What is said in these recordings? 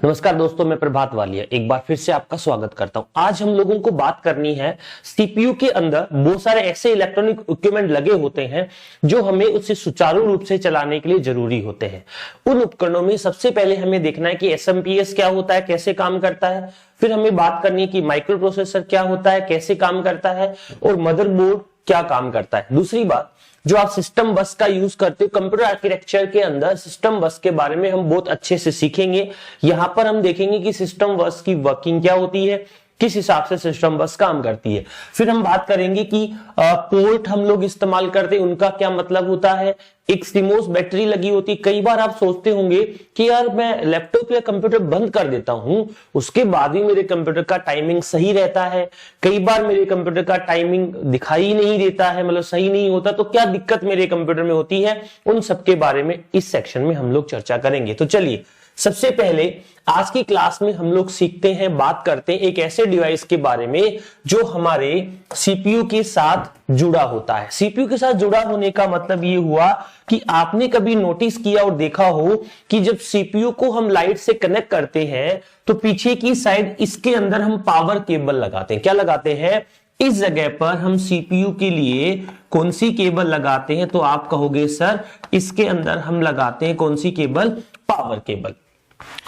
नमस्कार दोस्तों, मैं प्रभात वालिया एक बार फिर से आपका स्वागत करता हूं। आज हम लोगों को बात करनी है सीपीयू के अंदर बहुत सारे ऐसे इलेक्ट्रॉनिक इक्विपमेंट लगे होते हैं जो हमें उसे सुचारू रूप से चलाने के लिए जरूरी होते हैं। उन उपकरणों में सबसे पहले हमें देखना है कि एसएमपीएस क्या होता है, कैसे काम करता है। फिर हमें बात करनी है कि माइक्रो प्रोसेसर क्या होता है, कैसे काम करता है, और मदरबोर्ड क्या काम करता है। दूसरी बात, जो आप सिस्टम बस का यूज करते हो कंप्यूटर आर्किटेक्चर के अंदर, सिस्टम बस के बारे में हम बहुत अच्छे से सीखेंगे। यहां पर हम देखेंगे कि सिस्टम बस की वर्किंग क्या होती है, किस हिसाब से सिस्टम बस काम करती है। फिर हम बात करेंगे कि पोर्ट हम लोग इस्तेमाल करते हैं, उनका क्या मतलब होता है। एक सीमोस बैटरी लगी होती है। कई बार आप सोचते होंगे कि यार मैं लैपटॉप या कंप्यूटर बंद कर देता हूं, उसके बाद भी मेरे कंप्यूटर का टाइमिंग सही रहता है। कई बार मेरे कंप्यूटर का टाइमिंग दिखाई नहीं देता है, मतलब सही नहीं होता, तो क्या दिक्कत मेरे कंप्यूटर में होती है, उन सबके बारे में इस सेक्शन में हम लोग चर्चा करेंगे। तो चलिए, सबसे पहले आज की क्लास में हम लोग सीखते हैं, बात करते हैं एक ऐसे डिवाइस के बारे में जो हमारे सीपीयू के साथ जुड़ा होता है। सीपीयू के साथ जुड़ा होने का मतलब ये हुआ कि आपने कभी नोटिस किया और देखा हो कि जब सीपीयू को हम लाइट से कनेक्ट करते हैं तो पीछे की साइड इसके अंदर हम पावर केबल लगाते हैं। क्या लगाते हैं? इस जगह पर हम सीपीयू के लिए कौन सी केबल लगाते हैं? तो आप कहोगे सर इसके अंदर हम लगाते हैं कौन सी केबल? Power cable.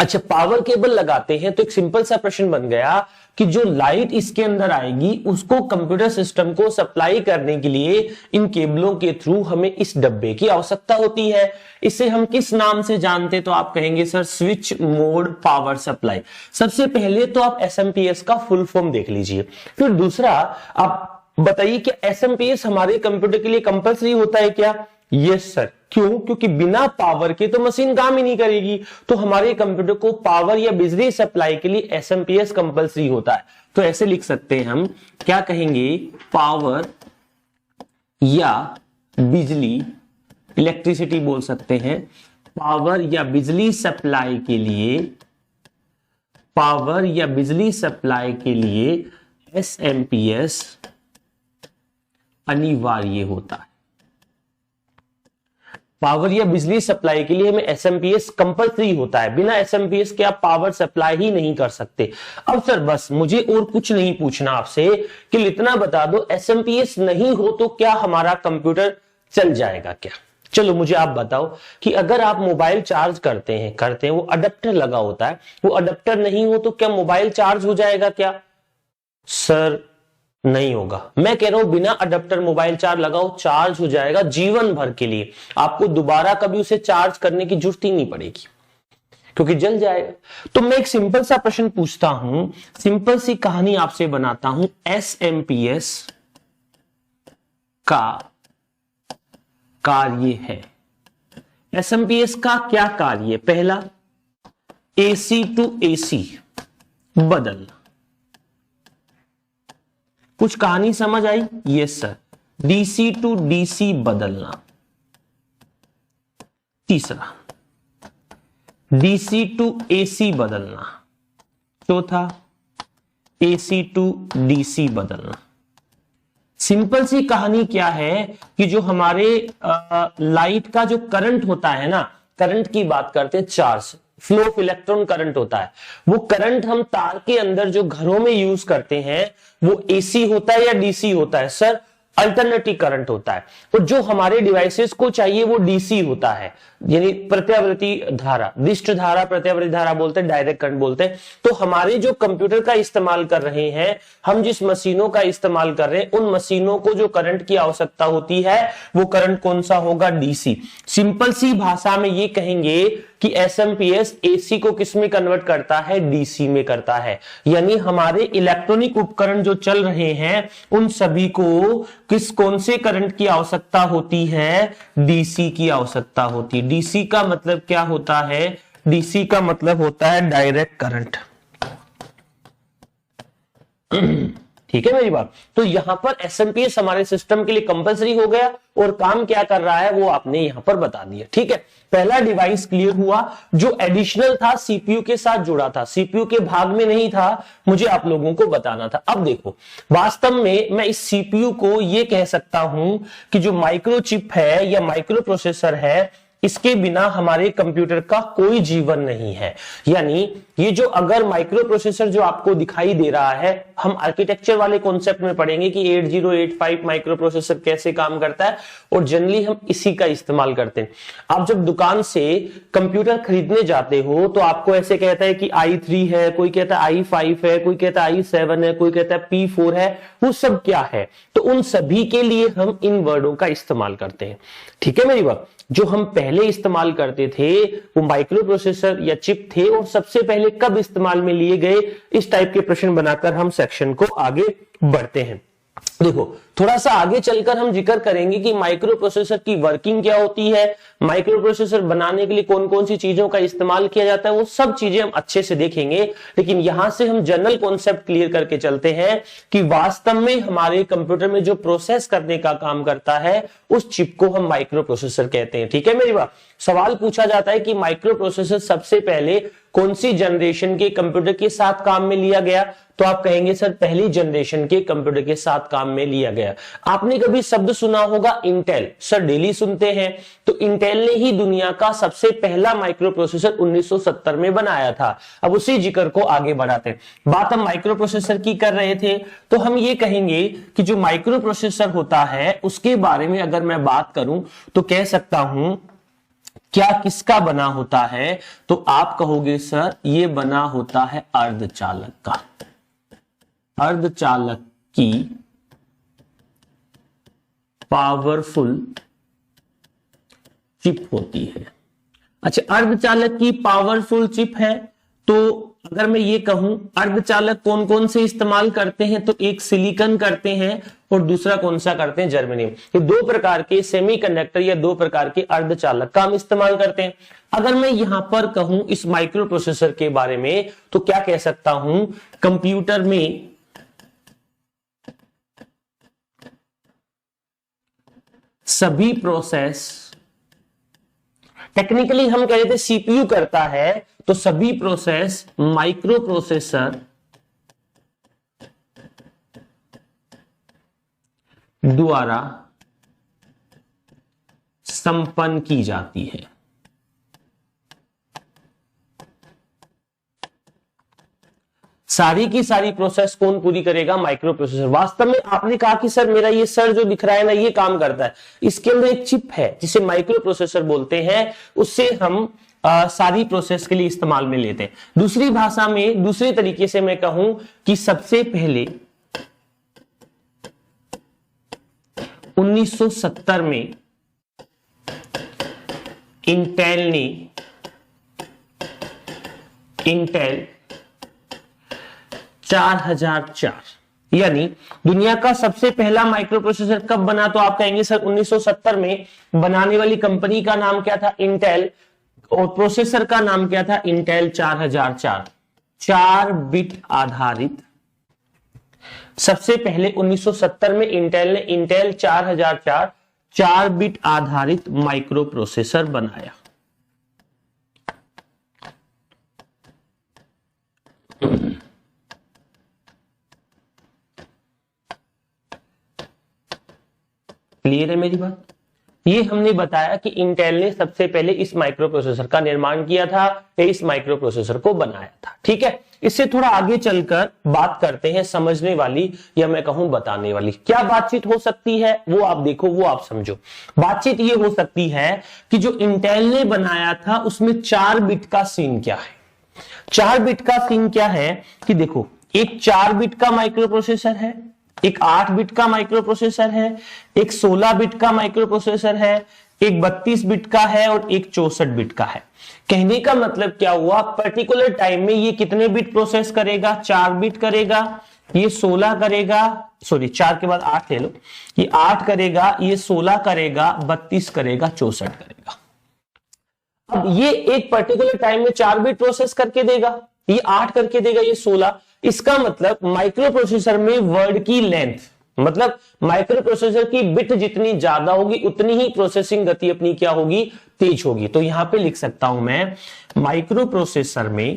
अच्छा, पावर केबल लगाते हैं तो एक सिंपल सा प्रश्न बन गया कि जो लाइट इसके अंदर आएगी उसको कंप्यूटर सिस्टम को सप्लाई करने के लिए इन केबलों के थ्रू हमें इस डब्बे की आवश्यकता होती है। इसे हम किस नाम से जानते हैं? तो आप कहेंगे sir switch mode power supply. सबसे पहले तो आप एसएमपीएस का फुल फॉर्म देख लीजिए। फिर दूसरा, आप बताइए कि एसएमपीएस हमारे कंप्यूटर के लिए कंपलसरी होता है क्या? Yes sir. क्यों? क्योंकि बिना पावर के तो मशीन काम ही नहीं करेगी। तो हमारे कंप्यूटर को पावर या बिजली सप्लाई के लिए एसएमपीएस कंपलसरी होता है। तो ऐसे लिख सकते हैं हम, क्या कहेंगे? पावर या बिजली, इलेक्ट्रिसिटी बोल सकते हैं, पावर या बिजली सप्लाई के लिए, पावर या बिजली सप्लाई के लिए एसएमपीएस अनिवार्य होता है। पावर या बिजली सप्लाई के लिए हमें एसएमपीएस कंपलसरी होता है। बिना एसएमपीएस के आप पावर सप्लाई ही नहीं कर सकते। अब सर बस मुझे और कुछ नहीं पूछना आपसे, कि इतना बता दो एसएमपीएस नहीं हो तो क्या हमारा कंप्यूटर चल जाएगा क्या? चलो मुझे आप बताओ कि अगर आप मोबाइल चार्ज करते हैं वो अडेप्टर लगा होता है, वो अडेप्टर नहीं हो तो क्या मोबाइल चार्ज हो जाएगा क्या? सर नहीं होगा। मैं कह रहा हूं बिना अडेप्टर मोबाइल चार्ज लगाओ, चार्ज हो जाएगा जीवन भर के लिए। आपको दोबारा कभी उसे चार्ज करने की जरूरत ही नहीं पड़ेगी क्योंकि जल जाएगा। तो मैं एक सिंपल सा प्रश्न पूछता हूं, सिंपल सी कहानी आपसे बनाता हूं। एसएमपीएस का कार्य है। एसएमपीएस का क्या कार्य है? पहला, एसी टू एसी बदलना। कुछ कहानी समझ आई? Yes sir. DC to DC बदलना। तीसरा, डीसी टू एसी बदलना। चौथा, एसी टू डीसी बदलना। सिंपल सी कहानी क्या है कि जो हमारे लाइट का जो करंट होता है ना, करंट की बात करते हैं, charge flow of electron current होता है। वो करंट हम तार के अंदर जो घरों में यूज करते हैं वो एसी होता है या डीसी होता है? सर अल्टरनेटिव करंट होता है। तो जो हमारे डिवाइसेस को चाहिए वो डीसी होता है, यानी प्रत्यावर्ती धारा, दिष्ट धारा, प्रत्यावर्ती धारा बोलते हैं, डायरेक्ट करंट बोलते हैं। तो हमारे जो कंप्यूटर का इस्तेमाल कर रहे हैं, हम जिस मशीनों का इस्तेमाल कर रहे हैं, उन मशीनों को जो करंट की आवश्यकता होती है वो करंट कौन सा होगा? डीसी। सिंपल सी भाषा में ये कहेंगे कि एसएमपीएस एसी को किस में कन्वर्ट करता है? डीसी में करता है। यानी हमारे इलेक्ट्रॉनिक उपकरण जो चल रहे हैं उन सभी को कौन से करंट की आवश्यकता होती है? डीसी की आवश्यकता होती है। डीसी का मतलब क्या होता है? डीसी का मतलब होता है डायरेक्ट करंट। ठीक है मेरी बात? तो यहां पर एसएमपीएस हमारे सिस्टम के लिए कंपलसरी हो गया और काम क्या कर रहा है वो आपने यहां पर बता दिया। ठीक है, पहला डिवाइस क्लियर हुआ जो एडिशनल था, सीपीयू के साथ जुड़ा था, सीपीयू के भाग में नहीं था, मुझे आप लोगों को बताना था। अब देखो, वास्तव में मैं इस सीपीयू को यह कह सकता हूं कि जो माइक्रोचिप है या माइक्रो प्रोसेसर है इसके बिना हमारे कंप्यूटर का कोई जीवन नहीं है। यानी ये जो अगर माइक्रो प्रोसेसर जो आपको दिखाई दे रहा है, हम आर्किटेक्चर वाले कॉन्सेप्ट में पढ़ेंगे कि 8085 माइक्रो प्रोसेसर कैसे काम करता है और जनरली हम इसी का इस्तेमाल करते हैं। आप जब दुकान से कंप्यूटर खरीदने जाते हो तो आपको ऐसे कहता है कि i3 है, कोई कहता है i5 है, कोई कहता है i7 है, कोई कहता है p4 है। वो सब क्या है? तो उन सभी के लिए हम इन वर्डों का इस्तेमाल करते हैं। ठीक है मेरी बात? जो हम पहले इस्तेमाल करते थे वो माइक्रो प्रोसेसर या चिप थे, और सबसे पहले कब इस्तेमाल में लिए गए, इस टाइप के प्रश्न बनाकर हम सेक्शन को आगे बढ़ते हैं। देखो थोड़ा सा आगे चलकर हम जिक्र करेंगे कि माइक्रो प्रोसेसर की वर्किंग क्या होती है, माइक्रो प्रोसेसर बनाने के लिए कौन कौन सी चीजों का इस्तेमाल किया जाता है, वो सब चीजें हम अच्छे से देखेंगे। लेकिन यहां से हम जनरल कॉन्सेप्ट क्लियर करके चलते हैं कि वास्तव में हमारे कंप्यूटर में जो प्रोसेस करने का काम करता है उस चिप को हम माइक्रो प्रोसेसर कहते हैं। ठीक है मेरी बात? सवाल पूछा जाता है कि माइक्रो प्रोसेसर सबसे पहले कौन सी जनरेशन के कंप्यूटर के साथ काम में लिया गया, तो आप कहेंगे सर पहली जनरेशन के कंप्यूटर के साथ काम में लिया गया। आपने कभी शब्द सुना होगा इंटेल, सर डेली सुनते हैं। तो इंटेल ने ही दुनिया का सबसे पहला माइक्रो प्रोसेसर 1970 में बनाया था। अब उसी जिक्र को आगे बढ़ाते हैं। बात हम माइक्रो प्रोसेसर की कर रहे थे, तो हम ये कहेंगे कि जो माइक्रो प्रोसेसर होता है उसके बारे में अगर मैं बात करूं तो कह सकता हूं क्या किसका बना होता है, तो आप कहोगे सर ये बना होता है अर्धचालक का। अर्धचालक की पावरफुल चिप होती है। अच्छा, अर्धचालक की पावरफुल चिप है, तो अगर मैं ये कहूं अर्धचालक कौन कौन से इस्तेमाल करते हैं, तो एक सिलिकॉन करते हैं और दूसरा कौन सा करते हैं, जर्मेनियम। ये दो प्रकार के सेमीकंडक्टर या दो प्रकार के अर्धचालक का हम इस्तेमाल करते हैं। अगर मैं यहां पर कहूं इस माइक्रो प्रोसेसर के बारे में, तो क्या कह सकता हूं, कंप्यूटर में सभी प्रोसेस, टेक्निकली हम कह रहे थे सीपीयू करता है, तो सभी प्रोसेस माइक्रो प्रोसेसर द्वारा संपन्न की जाती है। सारी की सारी प्रोसेस कौन पूरी करेगा, माइक्रो प्रोसेसर। वास्तव में आपने कहा कि सर मेरा ये सर जो दिख रहा है ना ये काम करता है, इसके अंदर एक चिप है जिसे माइक्रो प्रोसेसर बोलते हैं, उससे हम सारी प्रोसेस के लिए इस्तेमाल में लेते हैं। दूसरी भाषा में, दूसरे तरीके से मैं कहूं कि सबसे पहले 1970 में इंटेल 4004, यानी दुनिया का सबसे पहला माइक्रो प्रोसेसर कब बना, तो आप कहेंगे सर 1970 में। बनाने वाली कंपनी का नाम क्या था, इंटेल, और प्रोसेसर का नाम क्या था, इंटेल 4004, 4 बिट आधारित। सबसे पहले 1970 में इंटेल ने इंटेल 4004 4 बिट आधारित माइक्रो प्रोसेसर बनाया। क्लियर है मेरी बात? ये हमने बताया कि इंटेल ने सबसे पहले इस माइक्रो प्रोसेसर का निर्माण किया था, इस माइक्रो प्रोसेसर को बनाया था। ठीक है, इससे थोड़ा आगे चलकर बात करते हैं समझने वाली या मैं कहूं बताने वाली। क्या बातचीत हो सकती है वो आप देखो, वो आप समझो। बातचीत ये हो सकती है कि जो इंटेल ने बनाया था उसमें 4 बिट का सीन क्या है। 4 बिट का सीन क्या है कि देखो, एक 4 बिट का माइक्रो प्रोसेसर है, एक 8 बिट का माइक्रो प्रोसेसर है, एक 16 बिट का माइक्रो प्रोसेसर है, एक 32 बिट का है और एक 64 बिट का है। कहने का मतलब क्या हुआ, पर्टिकुलर टाइम में ये कितने बिट प्रोसेस करेगा, 4 बिट करेगा, ये 16 करेगा, सॉरी 4 के बाद 8 ले लो, ये 8 करेगा, ये 16 करेगा, 32 करेगा, 64 करेगा। अब ये एक पर्टिकुलर टाइम में 4 बिट प्रोसेस करके देगा, ये 8 करके देगा, ये 16। इसका मतलब माइक्रो प्रोसेसर में वर्ड की लेंथ, मतलब माइक्रो प्रोसेसर की बिट जितनी ज्यादा होगी उतनी ही प्रोसेसिंग गति अपनी क्या होगी, तेज होगी। तो यहां पे लिख सकता हूं मैं, माइक्रो प्रोसेसर में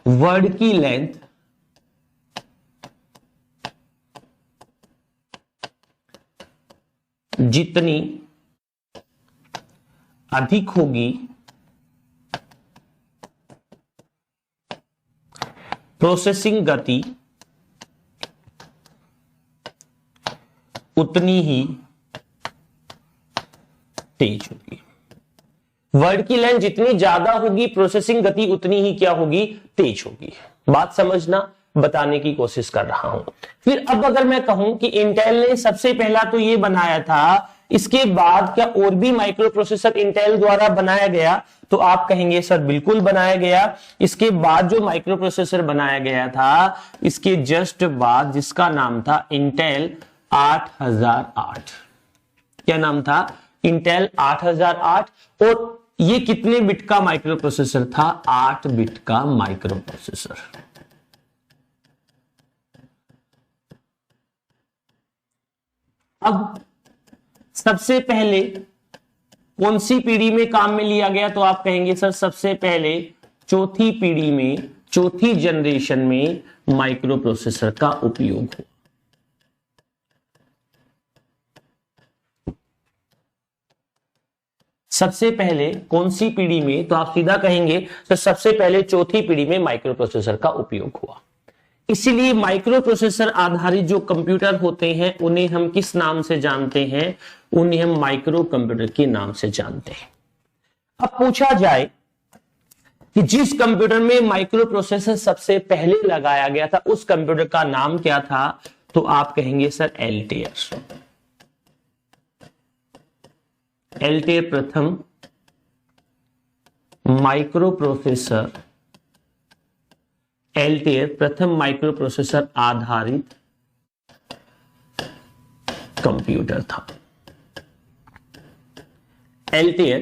वर्ड की लेंथ जितनी अधिक होगी प्रोसेसिंग गति उतनी ही तेज होगी। वर्ड की लेंथ जितनी ज्यादा होगी प्रोसेसिंग गति उतनी ही क्या होगी, तेज होगी। बात समझना, बताने की कोशिश कर रहा हूं। फिर अब अगर मैं कहूं कि इंटेल ने सबसे पहला तो ये बनाया था, इसके बाद क्या और भी माइक्रो प्रोसेसर इंटेल द्वारा बनाया गया, तो आप कहेंगे सर बिल्कुल बनाया गया। इसके बाद जो माइक्रो प्रोसेसर बनाया गया था, इसके जस्ट बाद, जिसका नाम था इंटेल 8008। क्या नाम था, इंटेल 8008। और ये कितने बिट का माइक्रो प्रोसेसर था, 8 बिट का माइक्रो प्रोसेसर। अब सबसे पहले कौन सी पीढ़ी में काम में लिया गया, तो आप कहेंगे सर सबसे पहले चौथी पीढ़ी में, चौथी जनरेशन में माइक्रो प्रोसेसर का उपयोग हुआ। सबसे पहले कौन सी पीढ़ी में, तो आप सीधा कहेंगे तो सबसे पहले चौथी पीढ़ी में माइक्रो प्रोसेसर का उपयोग हुआ। इसीलिए माइक्रो प्रोसेसर आधारित जो कंप्यूटर होते हैं उन्हें हम किस नाम से जानते हैं, उन्हें हम माइक्रो कंप्यूटर के नाम से जानते हैं। अब पूछा जाए कि जिस कंप्यूटर में माइक्रो प्रोसेसर सबसे पहले लगाया गया था उस कंप्यूटर का नाम क्या था, तो आप कहेंगे सर एल्टेयर। एल्टेयर प्रथम माइक्रो प्रोसेसर, एल्टेयर प्रथम माइक्रो प्रोसेसर आधारित कंप्यूटर था। एल्टेयर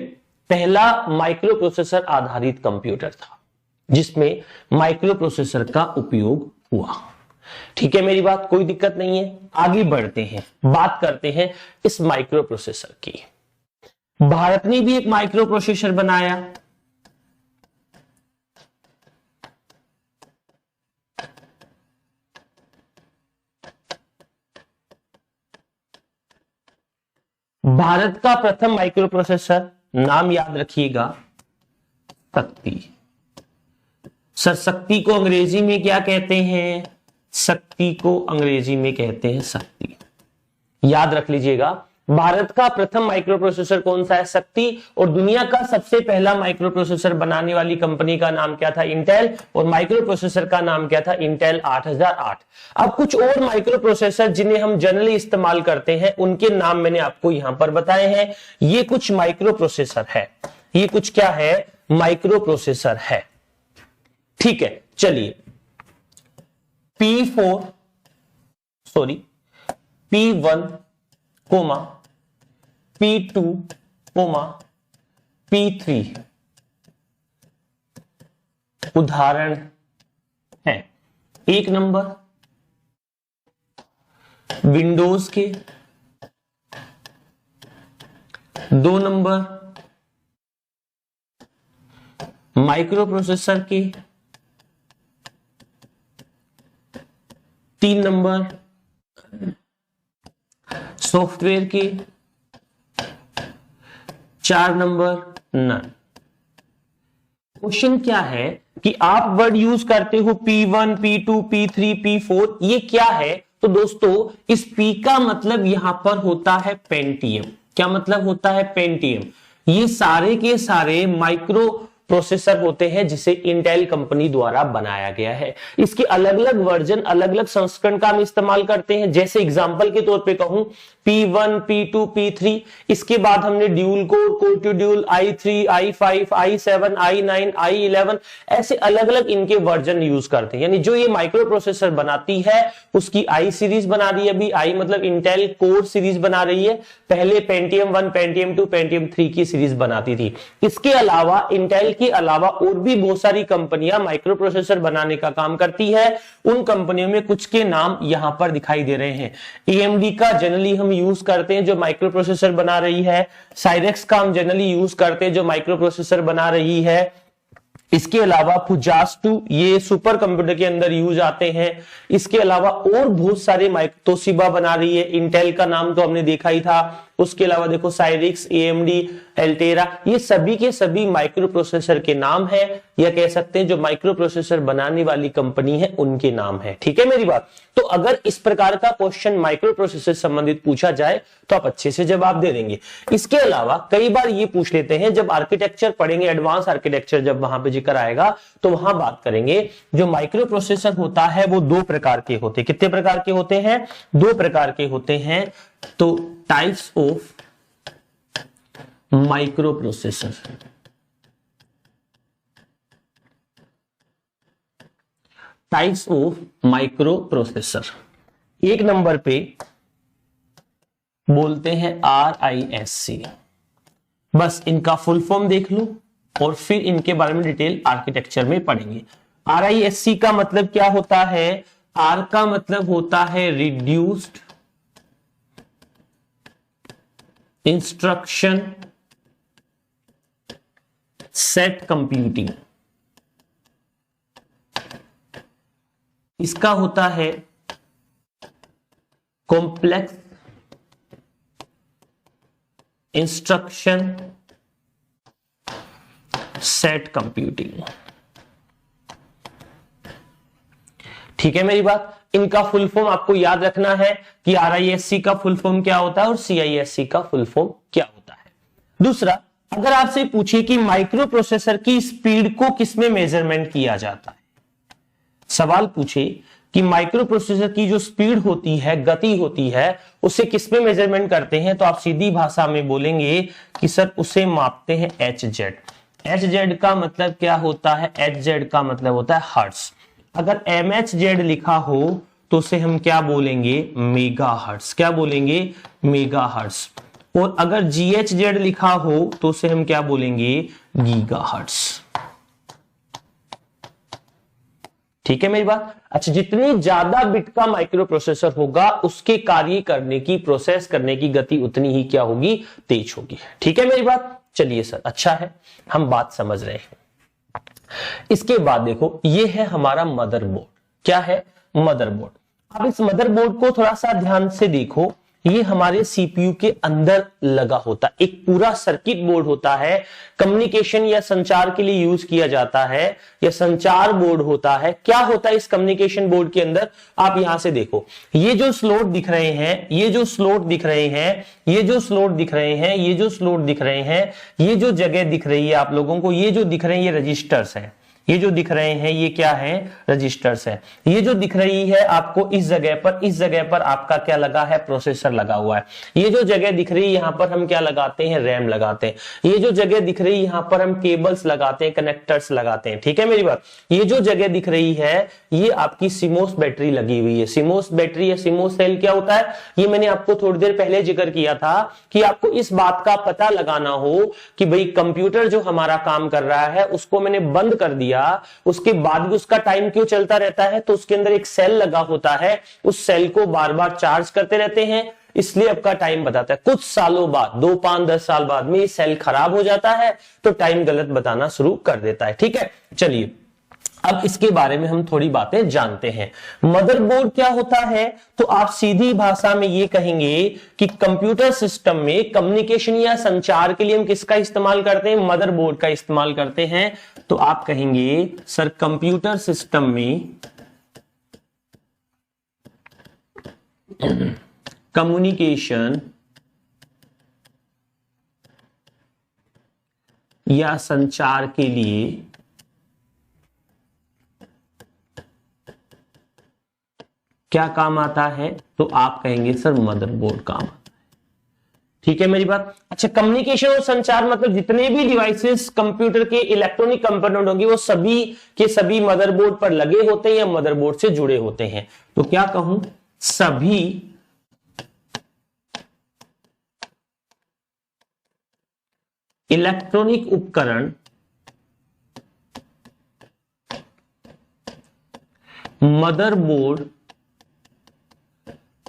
पहला माइक्रो प्रोसेसर आधारित कंप्यूटर था जिसमें माइक्रो प्रोसेसर का उपयोग हुआ। ठीक है मेरी बात, कोई दिक्कत नहीं है। आगे बढ़ते हैं, बात करते हैं इस माइक्रो प्रोसेसर की। भारत ने भी एक माइक्रो प्रोसेसर बनाया, भारत का प्रथम माइक्रो प्रोसेसर, नाम याद रखिएगा, शक्ति। सर शक्ति को अंग्रेजी में क्या कहते हैं, शक्ति को अंग्रेजी में कहते हैं शक्ति। याद रख लीजिएगा, भारत का प्रथम माइक्रो प्रोसेसर कौन सा है, शक्ति। और दुनिया का सबसे पहला माइक्रो प्रोसेसर बनाने वाली कंपनी का नाम क्या था, इंटेल। और माइक्रो प्रोसेसर का नाम क्या था, इंटेल 8008। अब कुछ और माइक्रो प्रोसेसर जिन्हें हम जनरली इस्तेमाल करते हैं उनके नाम मैंने आपको यहां पर बताए हैं। ये कुछ माइक्रो प्रोसेसर है, ये कुछ क्या है, माइक्रो प्रोसेसर है। ठीक है, चलिए P1, P2, P3 उदाहरण है। एक नंबर विंडोज के, 2 नंबर माइक्रो प्रोसेसर के, 3 नंबर सॉफ्टवेयर के, 4 नंबर नन। क्वेश्चन क्या है कि आप वर्ड यूज करते हो P1, P2, P3, P4, ये क्या है, तो दोस्तों इस P का मतलब यहां पर होता है पेंटियम। क्या मतलब होता है, पेंटियम। ये सारे के सारे माइक्रो प्रोसेसर होते हैं जिसे इंटेल कंपनी द्वारा बनाया गया है। इसके अलग अलग वर्जन, अलग अलग संस्करण का हम इस्तेमाल करते हैं। जैसे एग्जांपल के तौर पे कहूं P1, P2, P3, इसके बाद हमने dual core, core two dual, i3, i5, i7, i9, i11, ऐसे अलग अलग इनके वर्जन यूज करते हैं। यानी जो ये माइक्रो प्रोसेसर बनाती है उसकी i सीरीज बना रही है, अभी i मतलब इंटेल कोर सीरीज बना रही है। पहले पेंटियम 1, पेंटियम 2, पेंटियम 3 की सीरीज बनाती थी। इसके अलावा इंटेल के अलावा और भी बहुत सारी कंपनियां माइक्रो प्रोसेसर बनाने का काम करती है। उन कंपनियों में कुछ के नाम यहां पर दिखाई दे रहे हैं। AMD का जनरली हम यूज करते हैं जो माइक्रो प्रोसेसर बना रही है। साइरेक्स का हम जनरली यूज करते हैं जो माइक्रो प्रोसेसर बना रही है। इसके अलावा फुजास2, ये सुपर कंप्यूटर के अंदर यूज आते हैं। इसके अलावा और बहुत सारे तोशिबा बना रही है। इंटेल का नाम तो हमने देखा ही था। उसके अलावा देखो साइरिक्स, एएमडी, एल्टेरा, ये सभी के सभी माइक्रो प्रोसेसर के नाम है, या कह सकते हैं जो माइक्रो प्रोसेसर बनाने वाली कंपनी है उनके नाम है। ठीक है मेरी बात। तो अगर इस प्रकार का क्वेश्चन माइक्रो प्रोसेसर संबंधित पूछा जाए तो आप अच्छे से जवाब दे देंगे। इसके अलावा कई बार ये पूछ लेते हैं, जब आर्किटेक्चर पढ़ेंगे, एडवांस आर्किटेक्चर जब वहां पे जिक्र आएगा तो वहां बात करेंगे, जो माइक्रो प्रोसेसर होता है वो दो प्रकार के होते हैं। कितने प्रकार के होते हैं? दो प्रकार के होते हैं। तो types of micro processor, types of micro processor, एक नंबर पे बोलते हैं RISC। बस इनका फुल फॉर्म देख लो और फिर इनके बारे में डिटेल आर्किटेक्चर में पढ़ेंगे। RISC का मतलब क्या होता है? R का मतलब होता है रिड्यूस्ड इंस्ट्रक्शन सेट कंप्यूटिंग, इसका होता है कॉम्प्लेक्स इंस्ट्रक्शन सेट कंप्यूटिंग। ठीक है मेरी बात। इनका फुल फॉर्म आपको याद रखना है कि RISC का फुल फॉर्म क्या होता है और CISC का फुल फॉर्म क्या होता है। दूसरा, अगर आपसे पूछे कि माइक्रो प्रोसेसर की स्पीड को किसमें मेजरमेंट किया जाता है, सवाल पूछे कि माइक्रो प्रोसेसर की जो स्पीड होती है, गति होती है, उसे किसमें मेजरमेंट करते हैं, तो आप सीधी भाषा में बोलेंगे कि सर उसे मापते हैं HZ। HZ का मतलब क्या होता है? HZ का मतलब होता है हर्ट्ज। अगर MHZ लिखा हो तो उसे हम क्या बोलेंगे? Mega hertz. क्या बोलेंगे? Mega hertz. और अगर GHZ लिखा हो तो उसे हम क्या बोलेंगे? Giga hertz. ठीक है मेरी बात। अच्छा, जितनी ज्यादा बिट का माइक्रो प्रोसेसर होगा उसके कार्य करने की, प्रोसेस करने की गति उतनी ही क्या होगी? तेज होगी। ठीक है मेरी बात। चलिए सर, अच्छा है, हम बात समझ रहे हैं। इसके बाद देखो, ये है हमारा मदरबोर्ड। क्या है? मदरबोर्ड। अब इस मदरबोर्ड को थोड़ा सा ध्यान से देखो, ये हमारे सीपीयू के अंदर लगा होता है, एक पूरा सर्किट बोर्ड होता है, कम्युनिकेशन या संचार के लिए यूज किया जाता है, या संचार बोर्ड होता है। क्या होता है इस कम्युनिकेशन बोर्ड के अंदर? आप यहां से देखो, ये जो स्लॉट दिख रहे हैं, ये जो स्लॉट दिख रहे हैं, ये जो स्लॉट दिख रहे हैं, ये जो स्लॉट दिख रहे हैं, ये जो जगह दिख रही है आप लोगों को, ये जो दिख रहे हैं ये रजिस्टर्स हैं। ये जो दिख रहे हैं ये क्या है? रजिस्टर्स है। ये जो दिख रही है आपको इस जगह पर आपका क्या लगा है? प्रोसेसर लगा हुआ है। ये जो जगह दिख रही है यहां पर हम क्या लगाते हैं? रैम लगाते हैं। ये जो जगह दिख रही है यहां पर हम केबल्स लगाते हैं, कनेक्टर्स लगाते हैं। ठीक है मेरी बात। ये जो जगह दिख रही है ये आपकी सीमोस बैटरी लगी हुई है। सीमोस बैटरी या सीमोस सेल क्या होता है? ये मैंने आपको थोड़ी देर पहले जिक्र किया था कि आपको इस बात का पता लगाना हो कि भाई कंप्यूटर जो हमारा काम कर रहा है उसको मैंने बंद कर दिया, उसके बाद भी उसका टाइम क्यों चलता रहता है? तो उसके अंदर एक सेल लगा होता है, उस सेल को बार बार चार्ज करते रहते हैं, इसलिए आपका टाइम बताता है। कुछ सालों बाद, 2, 5, 10 साल बाद में ये सेल खराब हो जाता है तो टाइम गलत बताना शुरू कर देता है। ठीक है, चलिए अब इसके बारे में हम थोड़ी बातें जानते हैं। मदरबोर्ड क्या होता है? तो आप सीधी भाषा में ये कहेंगे कि कंप्यूटर सिस्टम में कम्युनिकेशन या संचार के लिए हम किसका इस्तेमाल करते हैं? मदरबोर्ड का इस्तेमाल करते हैं। तो आप कहेंगे सर कंप्यूटर सिस्टम में कम्युनिकेशन या संचार के लिए क्या काम आता है? तो आप कहेंगे सर मदरबोर्ड काम आता है। ठीक है मेरी बात। अच्छा, कम्युनिकेशन और संचार मतलब जितने भी डिवाइसेस कंप्यूटर के इलेक्ट्रॉनिक कंपोनेंट होंगे वो सभी के सभी मदरबोर्ड पर लगे होते हैं या मदरबोर्ड से जुड़े होते हैं। तो क्या कहूं? सभी इलेक्ट्रॉनिक उपकरण मदरबोर्ड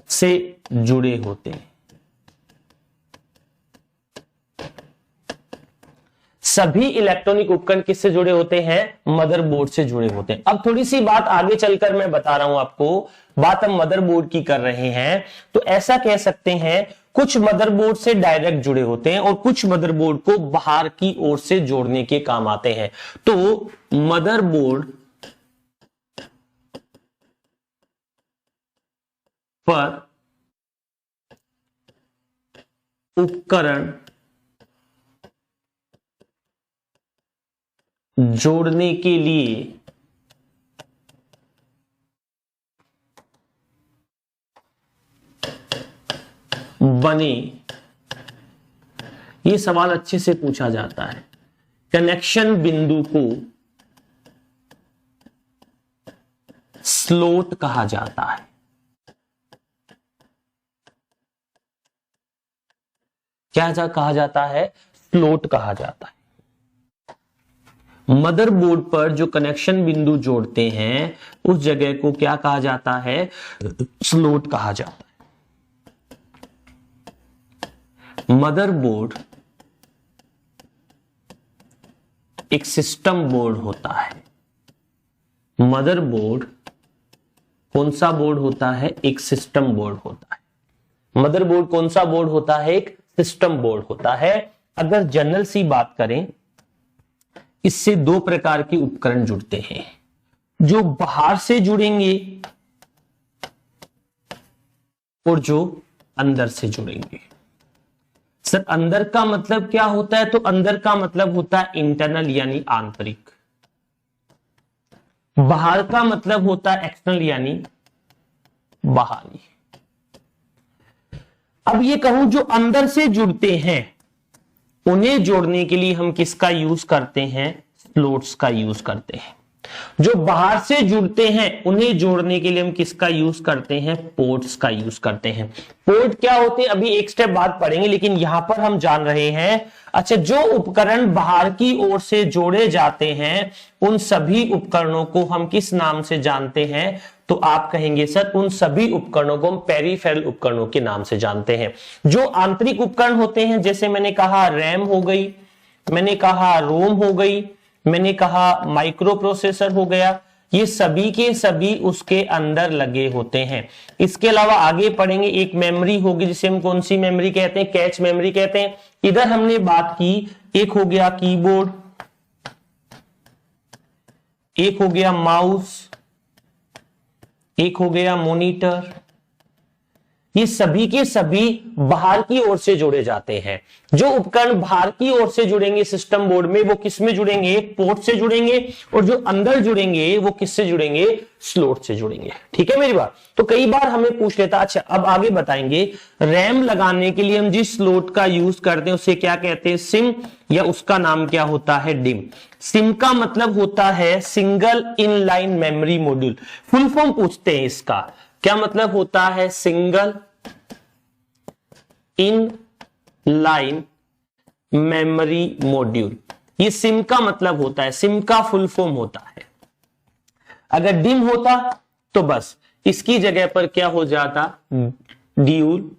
से जुड़े होते हैं। सभी इलेक्ट्रॉनिक उपकरण किससे जुड़े होते हैं? मदरबोर्ड से जुड़े होते हैं। अब थोड़ी सी बात आगे चलकर मैं बता रहा हूं आपको, बात हम मदरबोर्ड की कर रहे हैं। तो ऐसा कह सकते हैं कुछ मदरबोर्ड से डायरेक्ट जुड़े होते हैं और कुछ मदरबोर्ड को बाहर की ओर से जोड़ने के काम आते हैं। तो मदरबोर्ड पर उपकरण जोड़ने के लिए बने, ये सवाल अच्छे से पूछा जाता है। कनेक्शन बिंदु को स्लॉट कहा जाता है। क्या कहा जाता है? स्लॉट कहा जाता है। मदरबोर्ड पर जो कनेक्शन बिंदु जोड़ते हैं उस जगह को क्या कहा जाता है? स्लॉट कहा जाता है। मदरबोर्ड एक सिस्टम बोर्ड होता है। मदरबोर्ड कौन सा बोर्ड होता है? एक सिस्टम बोर्ड होता है। मदरबोर्ड कौन सा बोर्ड होता है? एक सिस्टम बोर्ड होता है। अगर जनरल सी बात करें, इससे दो प्रकार के उपकरण जुड़ते हैं, जो बाहर से जुड़ेंगे और जो अंदर से जुड़ेंगे। सर अंदर का मतलब क्या होता है? तो अंदर का मतलब होता है इंटरनल यानी आंतरिक। बाहर का मतलब होता है एक्सटर्नल यानी बाहरी। अब ये कहूं जो अंदर से जुड़ते हैं उन्हें जोड़ने के लिए हम किसका यूज करते हैं? स्लॉट्स का यूज करते हैं। जो बाहर से जुड़ते हैं उन्हें जोड़ने के लिए हम किसका यूज करते हैं? पोर्ट्स का यूज करते हैं। पोर्ट क्या होते हैं अभी एक स्टेप बाद पढ़ेंगे, लेकिन यहां पर हम जान रहे हैं। अच्छा, जो उपकरण बाहर की ओर से जोड़े जाते हैं उन सभी उपकरणों को हम किस नाम से जानते हैं? तो आप कहेंगे सर उन सभी उपकरणों को हम पेरिफेरल उपकरणों के नाम से जानते हैं। जो आंतरिक उपकरण होते हैं, जैसे मैंने कहा रैम हो गई, मैंने कहा रोम हो गई, मैंने कहा माइक्रो प्रोसेसर हो गया, ये सभी के सभी उसके अंदर लगे होते हैं। इसके अलावा आगे पढ़ेंगे एक मेमोरी होगी जिसे हम कौन सी मेमोरी कहते हैं? कैच मेमोरी कहते हैं। इधर हमने बात की, एक हो गया कीबोर्ड, एक हो गया माउस, एक हो गया मॉनिटर। ये सभी के सभी बाहर की ओर से जोड़े जाते हैं। जो उपकरण बाहर की ओर से जुड़ेंगे सिस्टम बोर्ड में वो किस में जुड़ेंगे? पोर्ट से जुड़ेंगे। और जो अंदर जुड़ेंगे वो किससे जुड़ेंगे? स्लॉट से जुड़ेंगे। ठीक है मेरी बात? तो कई बार हमें पूछ लेता। अच्छा, अब आगे बताएंगे रैम लगाने के लिए हम जिस स्लॉट का यूज करते हैं उसे क्या कहते हैं? सिम, या उसका नाम क्या होता है? डिम। सिम का मतलब होता है single inline memory module. Full form पूछते हैं इसका, क्या मतलब होता है? Single in line memory module. ये सिम का मतलब होता है, सिम का फुल फॉर्म होता है। अगर डिम होता तो बस इसकी जगह पर क्या हो जाता? Dual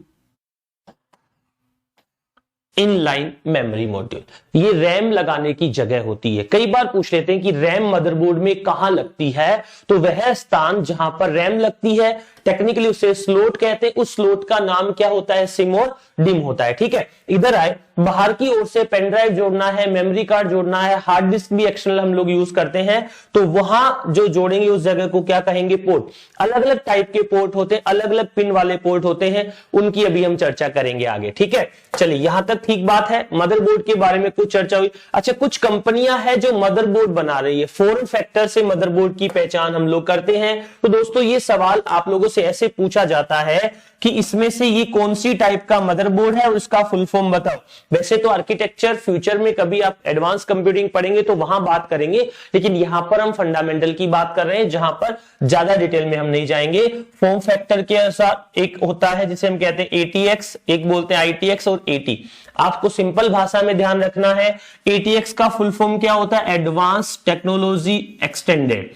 inline memory module. ये रैम लगाने की जगह होती है। कई बार पूछ लेते हैं कि रैम मदरबोर्ड में कहां लगती है? तो वह स्थान जहां पर रैम लगती है टेक्निकली उसे स्लॉट कहते हैं। उस स्लॉट का नाम क्या होता है? सिम और डिम होता है। ठीक है, इधर आए, बाहर की ओर से पेन ड्राइव जोड़ना है, मेमोरी कार्ड जोड़ना है, हार्ड डिस्क भी एक्सटर्नल हम लोग यूज करते हैं, तो वहां जो जोड़ेंगे उस जगह को क्या कहेंगे? पोर्ट। अलग अलग टाइप के पोर्ट होते हैं, अलग अलग पिन वाले पोर्ट होते हैं, उनकी अभी हम चर्चा करेंगे आगे। ठीक है, चलिए यहां तक ठीक बात है। मदरबोर्ड के बारे में कुछ चर्चा हुई। अच्छा, कुछ कंपनियां हैं जो मदरबोर्ड बना रही है, फॉर्म फैक्टर से मदरबोर्ड की पहचान हम लोग करते हैं। तो दोस्तों ये सवाल आप लोगों से ऐसे पूछा जाता है कि इसमें से ये कौन सी टाइप का मदरबोर्ड है और इसका फुल फॉर्म बताओ। वैसे तो आर्किटेक्चर फ्यूचर में कभी आप एडवांस कंप्यूटिंग पढ़ेंगे तो वहां बात करेंगे, लेकिन यहां पर हम फंडामेंटल की बात कर रहे हैं जहां पर ज्यादा डिटेल में हम नहीं जाएंगे। फॉर्म फैक्टर के अनुसार एक होता है जिसे हम कहते हैं ATX, एक बोलते हैं ITX और AT। आपको सिंपल भाषा में ध्यान रखना है, ATX का फुल फॉर्म क्या होता है? Advance technology extended.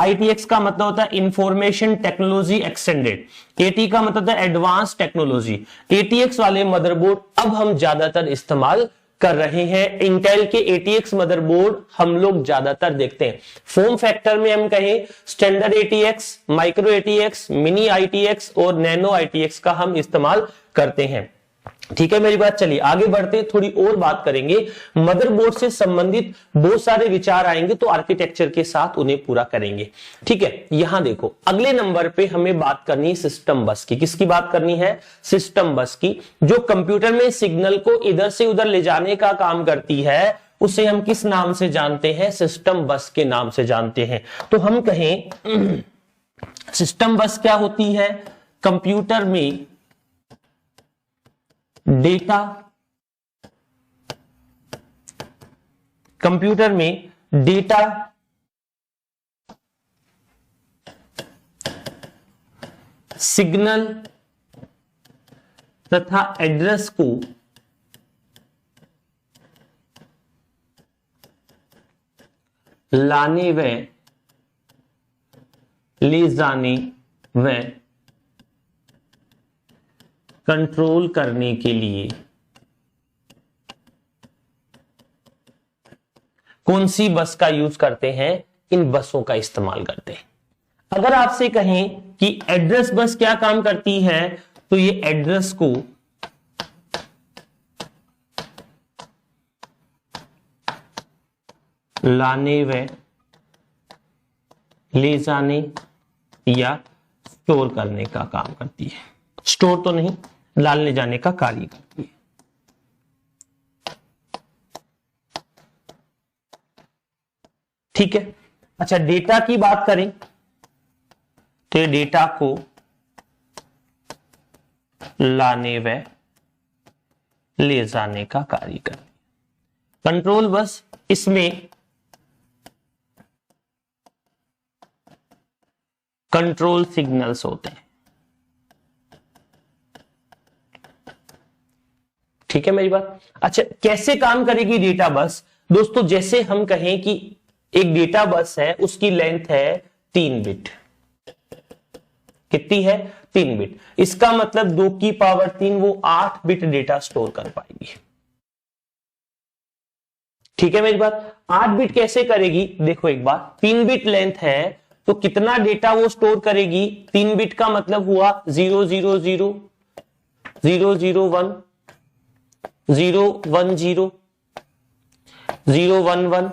ITX का मतलब होता है इंफॉर्मेशन टेक्नोलॉजी एक्सटेंडेड। AT का मतलब होता है एडवांस टेक्नोलॉजी। ATX वाले मदरबोर्ड अब हम ज्यादातर इस्तेमाल कर रहे हैं। इंटेल के ATX मदरबोर्ड हम लोग ज्यादातर देखते हैं। फॉर्म फैक्टर में हम कहें standard ATX, micro ATX, mini ITX और नैनो ITX का हम इस्तेमाल करते हैं। ठीक है मेरी बात। चलिए आगे बढ़ते थोड़ी और बात करेंगे। मदरबोर्ड से संबंधित बहुत सारे विचार आएंगे तो आर्किटेक्चर के साथ उन्हें पूरा करेंगे। ठीक है, यहां देखो अगले नंबर पे हमें बात करनी है सिस्टम बस की। किसकी बात करनी है? सिस्टम बस की, जो कंप्यूटर में सिग्नल को इधर से उधर ले जाने का काम करती है। उसे हम किस नाम से जानते हैं? सिस्टम बस के नाम से जानते हैं। तो हम कहें सिस्टम बस क्या होती है? कंप्यूटर में डेटा, कंप्यूटर में डेटा सिग्नल तथा एड्रेस को लाने व ले जाने व कंट्रोल करने के लिए कौन सी बस का यूज करते हैं? इन बसों का इस्तेमाल करते हैं। अगर आपसे कहें कि एड्रेस बस क्या काम करती है, तो ये एड्रेस को लाने व ले जाने या स्टोर करने का काम करती है। स्टोर तो नहीं, लाने जाने का कार्य करती है। ठीक है, अच्छा डेटा की बात करें तो डेटा को लाने व ले जाने का कार्य करती है। कंट्रोल बस, इसमें कंट्रोल सिग्नल्स होते हैं। ठीक है मेरी बात। अच्छा कैसे काम करेगी डेटा बस? दोस्तों जैसे हम कहें कि एक डेटा बस है, उसकी लेंथ है 3 बिट। कितनी है? 3 बिट। इसका मतलब 2 की पावर 3, वो 8 बिट डेटा स्टोर कर पाएगी। ठीक है मेरी बात। 8 बिट कैसे करेगी? देखो एक बार, 3 बिट लेंथ है तो कितना डेटा वो स्टोर करेगी? 3 बिट का मतलब हुआ 000 001 010 011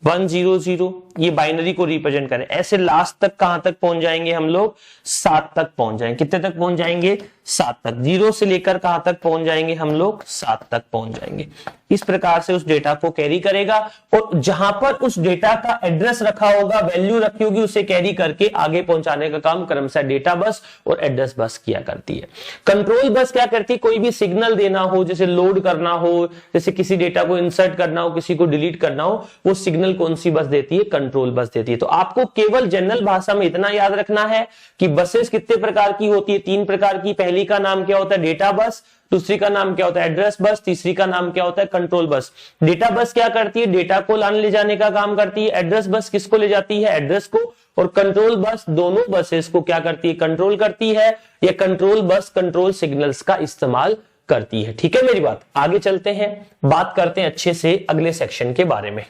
100। ये बाइनरी को रिप्रेजेंट करें। ऐसे लास्ट तक कहां तक पहुंच जाएंगे हम लोग? 7 तक पहुंच जाएंगे। कितने तक पहुंच जाएंगे? 7 तक। 0 से लेकर कहां तक पहुंच जाएंगे हम लोग? 7 तक पहुंच जाएंगे। इस प्रकार से उस डेटा को कैरी करेगा और जहां पर उस डेटा का एड्रेस रखा होगा, वैल्यू रखी होगी, उसे कैरी करके आगे पहुंचाने का काम क्रमशः डेटा बस और एड्रेस बस किया करती है। कंट्रोल बस क्या करती है? कोई भी सिग्नल देना हो, जैसे लोड करना हो, जैसे किसी डेटा को इंसर्ट करना हो, किसी को डिलीट करना हो, वो सिग्नल कौन सी बस देती है? कंट्रोल बस देती है। तो आपको केवल जनरल भाषा में इतना याद रखना है कि बसेस कितने प्रकार की होती है? 3 प्रकार की। पहली का नाम क्या होता है? Data bus. दूसरी का नाम क्या होता है? Address bus. तीसरी का नाम क्या होता है? Control bus. डेटा बस क्या करती है? डेटा को लाने ले जाने का काम करती है। एड्रेस बस किसको ले जाती है? एड्रेस को। और कंट्रोल बस दोनों बसेस को क्या करती है? कंट्रोल करती है। ये कंट्रोल बस कंट्रोल सिग्नल्स का इस्तेमाल करती है। ठीक है मेरी बात। आगे चलते हैं, बात करते हैं अच्छे से अगले सेक्शन के बारे में।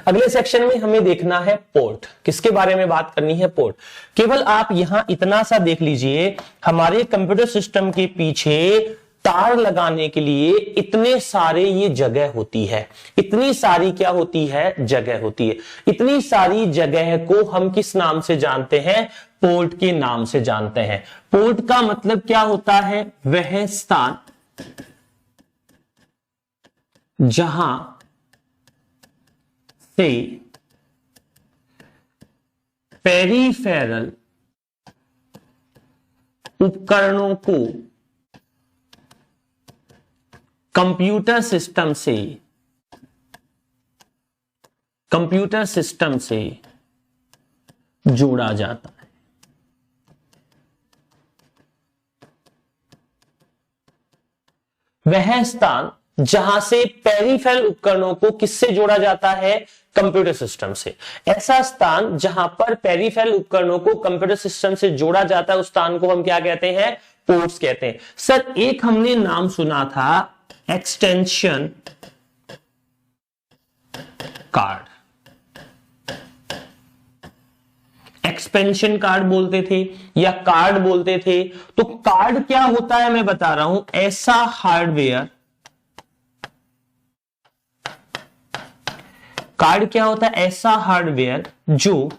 अगले सेक्शन में हमें देखना है पोर्ट। किसके बारे में बात करनी है? पोर्ट। केवल आप यहां इतना सा देख लीजिए, हमारे कंप्यूटर सिस्टम के पीछे तार लगाने के लिए इतने सारे ये जगह होती है। इतनी सारी क्या होती है? जगह होती है। इतनी सारी जगह को हम किस नाम से जानते हैं? पोर्ट के नाम से जानते हैं। पोर्ट का मतलब क्या होता है? वह स्थान जहां से पेरिफेरल उपकरणों को कंप्यूटर सिस्टम से जोड़ा जाता है। वह स्थान जहां से पेरिफेरल उपकरणों को किससे जोड़ा जाता है? कंप्यूटर सिस्टम से। ऐसा स्थान जहां पर पेरिफेरल उपकरणों को कंप्यूटर सिस्टम से जोड़ा जाता है, उस स्थान को हम क्या कहते हैं? पोर्ट्स कहते हैं। सर एक हमने नाम सुना था एक्सटेंशन कार्ड। एक्सपेंशन कार्ड बोलते थे या कार्ड बोलते थे। तो कार्ड क्या होता है मैं बता रहा हूं, ऐसा हार्डवेयर, कार्ड क्या होता है, ऐसा हार्डवेयर जो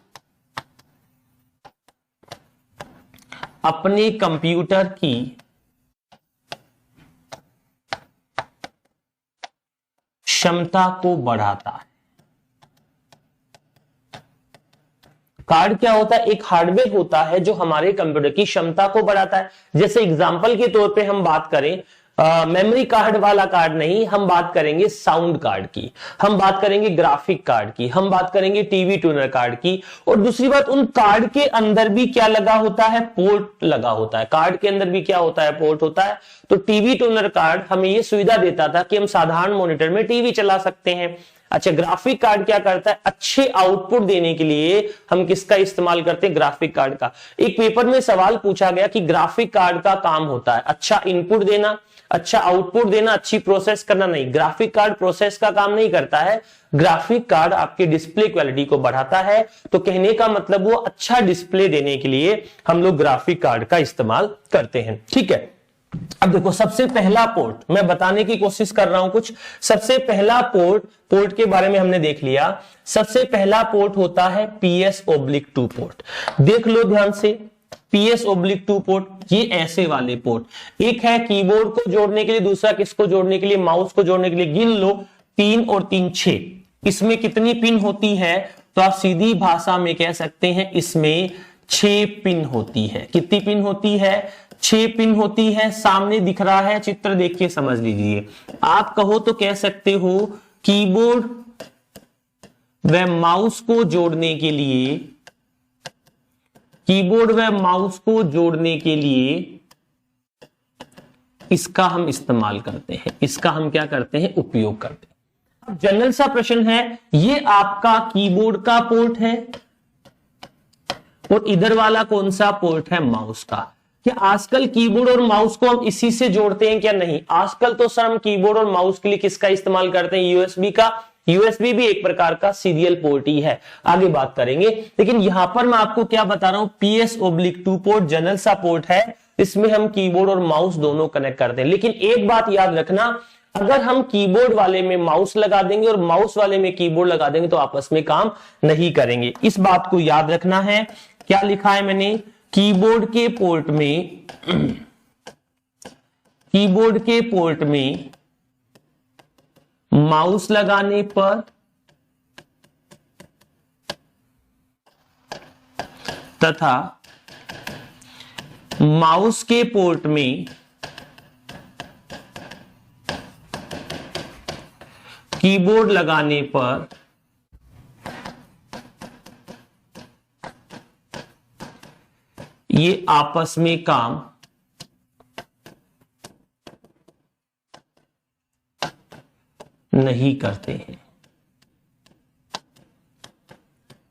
अपने कंप्यूटर की क्षमता को बढ़ाता है। कार्ड क्या होता है, एक हार्डवेयर होता है जो हमारे कंप्यूटर की क्षमता को बढ़ाता है। जैसे एग्जांपल के तौर पे हम बात करें, मेमोरी कार्ड वाला कार्ड नहीं, हम बात करेंगे साउंड कार्ड की, हम बात करेंगे ग्राफिक कार्ड की, हम बात करेंगे टीवी ट्यूनर कार्ड की। और दूसरी बात, उन कार्ड के अंदर भी क्या लगा होता है, पोर्ट लगा होता है। कार्ड के अंदर भी क्या होता है, पोर्ट होता है। तो टीवी ट्यूनर कार्ड हमें यह सुविधा देता था कि हम साधारण मॉनिटर में टीवी चला सकते हैं। अच्छा, ग्राफिक कार्ड क्या करता है, अच्छे आउटपुट देने के लिए हम किसका इस्तेमाल करते हैं, ग्राफिक कार्ड का। एक पेपर में सवाल पूछा गया कि ग्राफिक कार्ड का काम होता है अच्छा इनपुट देना, अच्छा आउटपुट देना, अच्छी प्रोसेस करना। नहीं, ग्राफिक कार्ड प्रोसेस का काम नहीं करता है। ग्राफिक कार्ड आपके डिस्प्ले क्वालिटी को बढ़ाता है। तो कहने का मतलब वो अच्छा डिस्प्ले देने के लिए हम लोग ग्राफिक कार्ड का इस्तेमाल करते हैं। ठीक है, अब देखो सबसे पहला पोर्ट मैं बताने की कोशिश कर रहा हूं कुछ। सबसे पहला पोर्ट के बारे में हमने देख लिया। सबसे पहला पोर्ट होता है PS/2 पोर्ट। देख लो ध्यान से, PS/2 पोर्ट, ये ऐसे वाले पोर्ट। एक है कीबोर्ड को जोड़ने के लिए, दूसरा किसको जोड़ने के लिए, माउस को जोड़ने के लिए। गिन लो, 3 और 3 6। इसमें कितनी पिन होती है, तो आप सीधी भाषा में कह सकते हैं इसमें 6 पिन होती है। कितनी पिन होती है, 6 पिन होती है। सामने दिख रहा है चित्र, देखिए समझ लीजिए। आप कहो तो कह सकते हो कीबोर्ड व माउस को जोड़ने के लिए, कीबोर्ड व माउस को जोड़ने के लिए इसका हम इस्तेमाल करते हैं, इसका हम क्या करते हैं, उपयोग करते हैं। जनरल सा प्रश्न है, ये आपका कीबोर्ड का पोर्ट है और इधर वाला कौन सा पोर्ट है, माउस का। क्या आजकल कीबोर्ड और माउस को हम इसी से जोड़ते हैं क्या, नहीं। आजकल तो सर हम कीबोर्ड और माउस के लिए किसका इस्तेमाल करते हैं, यूएसबी का। यूएसबी भी एक प्रकार का सीरियल पोर्ट ही है, आगे बात करेंगे। लेकिन यहां पर मैं आपको क्या बता रहा हूं, PS/2 पोर्ट जनरल सा पोर्ट है, इसमें हम कीबोर्ड और माउस दोनों कनेक्ट करते हैं। लेकिन एक बात याद रखना, अगर हम कीबोर्ड वाले में माउस लगा देंगे और माउस वाले में कीबोर्ड लगा देंगे तो आपस में काम नहीं करेंगे। इस बात को याद रखना है। क्या लिखा है मैंने, कीबोर्ड के पोर्ट में, कीबोर्ड के पोर्ट में माउस लगाने पर तथा माउस के पोर्ट में कीबोर्ड लगाने पर ये आपस में काम नहीं करते हैं।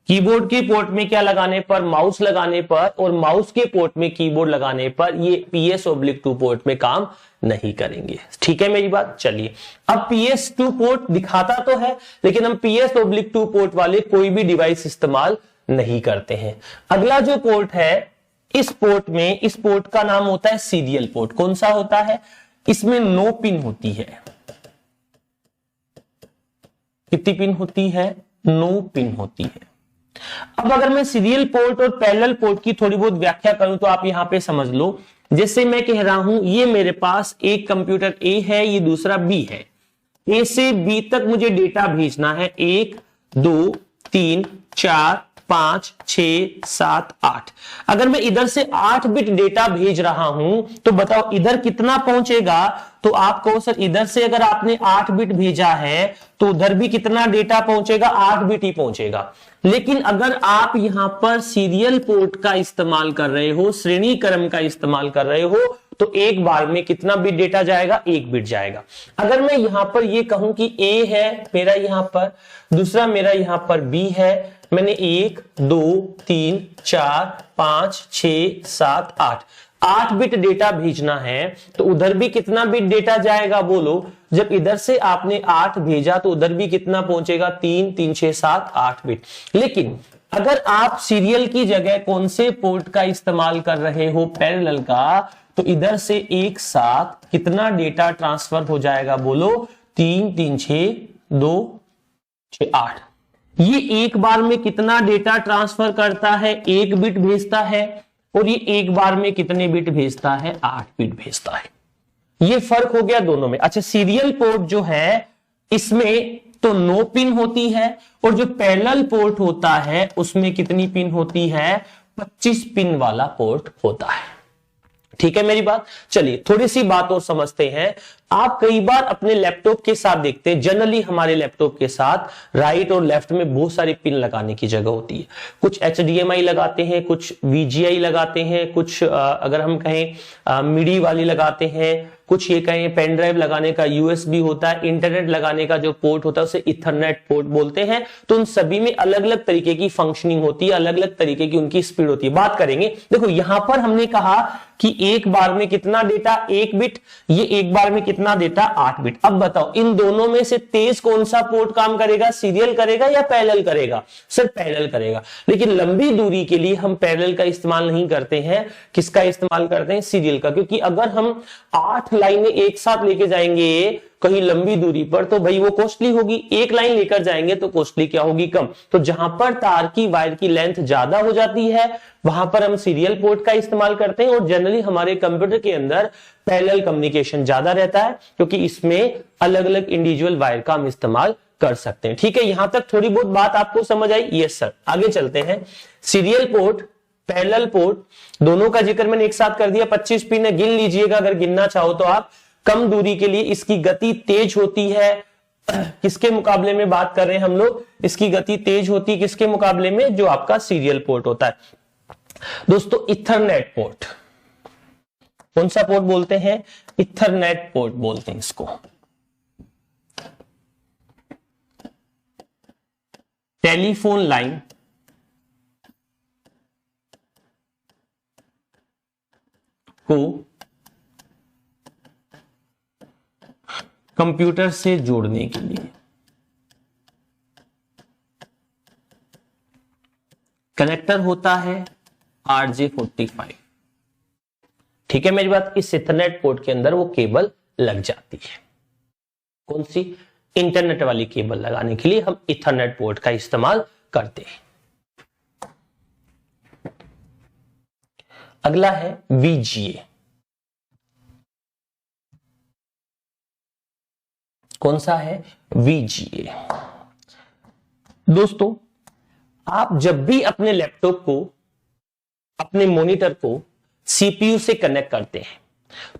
कीबोर्ड के पोर्ट में क्या लगाने पर, माउस लगाने पर, और माउस के पोर्ट में कीबोर्ड लगाने पर ये PS/2 पोर्ट में काम नहीं करेंगे। ठीक है मेरी बात। चलिए, अब PS2 पोर्ट दिखाता तो है, लेकिन हम PS/2 पोर्ट वाले कोई भी डिवाइस इस्तेमाल नहीं करते हैं। अगला जो पोर्ट है, इस पोर्ट में, इस पोर्ट का नाम होता है सीरियल पोर्ट। कौन सा होता है, इसमें 9 पिन होती है। कितनी पिन होती है, 9 पिन होती है। अब अगर मैं सीरियल पोर्ट और पैरेलल पोर्ट की थोड़ी बहुत व्याख्या करूं तो आप यहां पे समझ लो। जैसे मैं कह रहा हूं, ये मेरे पास एक कंप्यूटर A है, ये दूसरा B है। A से B तक मुझे डेटा भेजना है, 1 2 3 4 5 6 7 8। अगर मैं इधर से 8 बिट डेटा भेज रहा हूं तो बताओ इधर कितना पहुंचेगा। तो आप कहो सर इधर से अगर आपने 8 बिट भेजा है तो उधर भी कितना डेटा पहुंचेगा, 8 बिट ही पहुंचेगा। लेकिन अगर आप यहां पर सीरियल पोर्ट का इस्तेमाल कर रहे हो, श्रेणी क्रम का इस्तेमाल कर रहे हो, तो एक बार में कितना बिट डेटा जाएगा, 1 बिट जाएगा। अगर मैं यहां पर ये कहूं कि A है मेरा यहां पर, दूसरा मेरा यहां पर B है, मैंने 1 2 3 4 5 6 7 8 बिट डेटा भेजना है, तो उधर भी कितना बिट डेटा जाएगा बोलो। जब इधर से आपने 8 भेजा तो उधर भी कितना पहुंचेगा, 3 3 6 7 8 बिट। लेकिन अगर आप सीरियल की जगह कौन से पोर्ट का इस्तेमाल कर रहे हो, पैरेलल का, तो इधर से एक साथ कितना डेटा ट्रांसफर हो जाएगा, बोलो 3 3 6 2 6 8। ये एक बार में कितना डेटा ट्रांसफर करता है, 1 बिट भेजता है, और ये एक बार में कितने बिट भेजता है, 8 बिट भेजता है। ये फर्क हो गया दोनों में। अच्छा, सीरियल पोर्ट जो है इसमें तो 9 पिन होती है, और जो पैरेलल पोर्ट होता है उसमें कितनी पिन होती है, 25 पिन वाला पोर्ट होता है। ठीक है मेरी बात। चलिए थोड़ी सी बात और समझते हैं। आप कई बार अपने लैपटॉप के साथ देखते हैं, जनरली हमारे लैपटॉप के साथ राइट और लेफ्ट में बहुत सारी पिन लगाने की जगह होती है। कुछ HDMI लगाते हैं, कुछ VGA लगाते हैं, कुछ अगर हम कहें मिडी वाली लगाते हैं, कुछ ये कहें पेन ड्राइव लगाने का USB होता है, इंटरनेट लगाने का जो पोर्ट होता है उसे इथरनेट पोर्ट बोलते हैं। तो उन सभी में अलग अलग तरीके की फंक्शनिंग होती है, अलग अलग तरीके की उनकी स्पीड होती है। बात करेंगे, देखो यहां पर हमने कहा कि एक बार में कितना डेटा, 1 बिट, ये एक बार में कितना डेटा, 8 बिट। अब बताओ इन दोनों में से तेज कौन सा पोर्ट काम करेगा, सीरियल करेगा या पैरेलल करेगा? सर पैरेलल करेगा। लेकिन लंबी दूरी के लिए हम पैरेलल का इस्तेमाल नहीं करते हैं, किसका इस्तेमाल करते हैं, सीरियल का। क्योंकि अगर हम 8 लाइनें एक साथ लेके जाएंगे कहीं लंबी दूरी पर तो भाई वो कॉस्टली होगी, एक लाइन लेकर जाएंगे तो कॉस्टली क्या होगी, कम। तो जहां पर तार की वायर की लेंथ ज्यादा हो जाती है वहां पर हम सीरियल पोर्ट का इस्तेमाल करते हैं, और जनरली हमारे कंप्यूटर के अंदर पैरेलल कम्युनिकेशन ज्यादा रहता है क्योंकि इसमें अलग अलग इंडिविजुअल वायर का हम इस्तेमाल कर सकते हैं। ठीक है, यहां तक थोड़ी बहुत बात आपको समझ आई? Yes sir. आगे चलते हैं। सीरियल पोर्ट, पैरेलल पोर्ट, दोनों का जिक्र मैंने एक साथ कर दिया। 25 पिन है, गिन लीजिएगा अगर गिनना चाहो तो आप। कम दूरी के लिए इसकी गति तेज होती है, किसके मुकाबले में बात कर रहे हैं हम लोग, इसकी गति तेज होती है किसके मुकाबले में, जो आपका सीरियल पोर्ट होता है। दोस्तों इथरनेट पोर्ट, कौन सा पोर्ट बोलते हैं, इथरनेट पोर्ट बोलते हैं इसको। टेलीफोन लाइन को कंप्यूटर से जोड़ने के लिए कनेक्टर होता है RJ45। ठीक है मेरी बात। इस इथरनेट पोर्ट के अंदर वो केबल लग जाती है, कौन सी, इंटरनेट वाली केबल लगाने के लिए हम इथरनेट पोर्ट का इस्तेमाल करते हैं। अगला है VGA। कौन सा है, VGA। दोस्तों आप जब भी अपने लैपटॉप को, अपने मॉनिटर को CPU से कनेक्ट करते हैं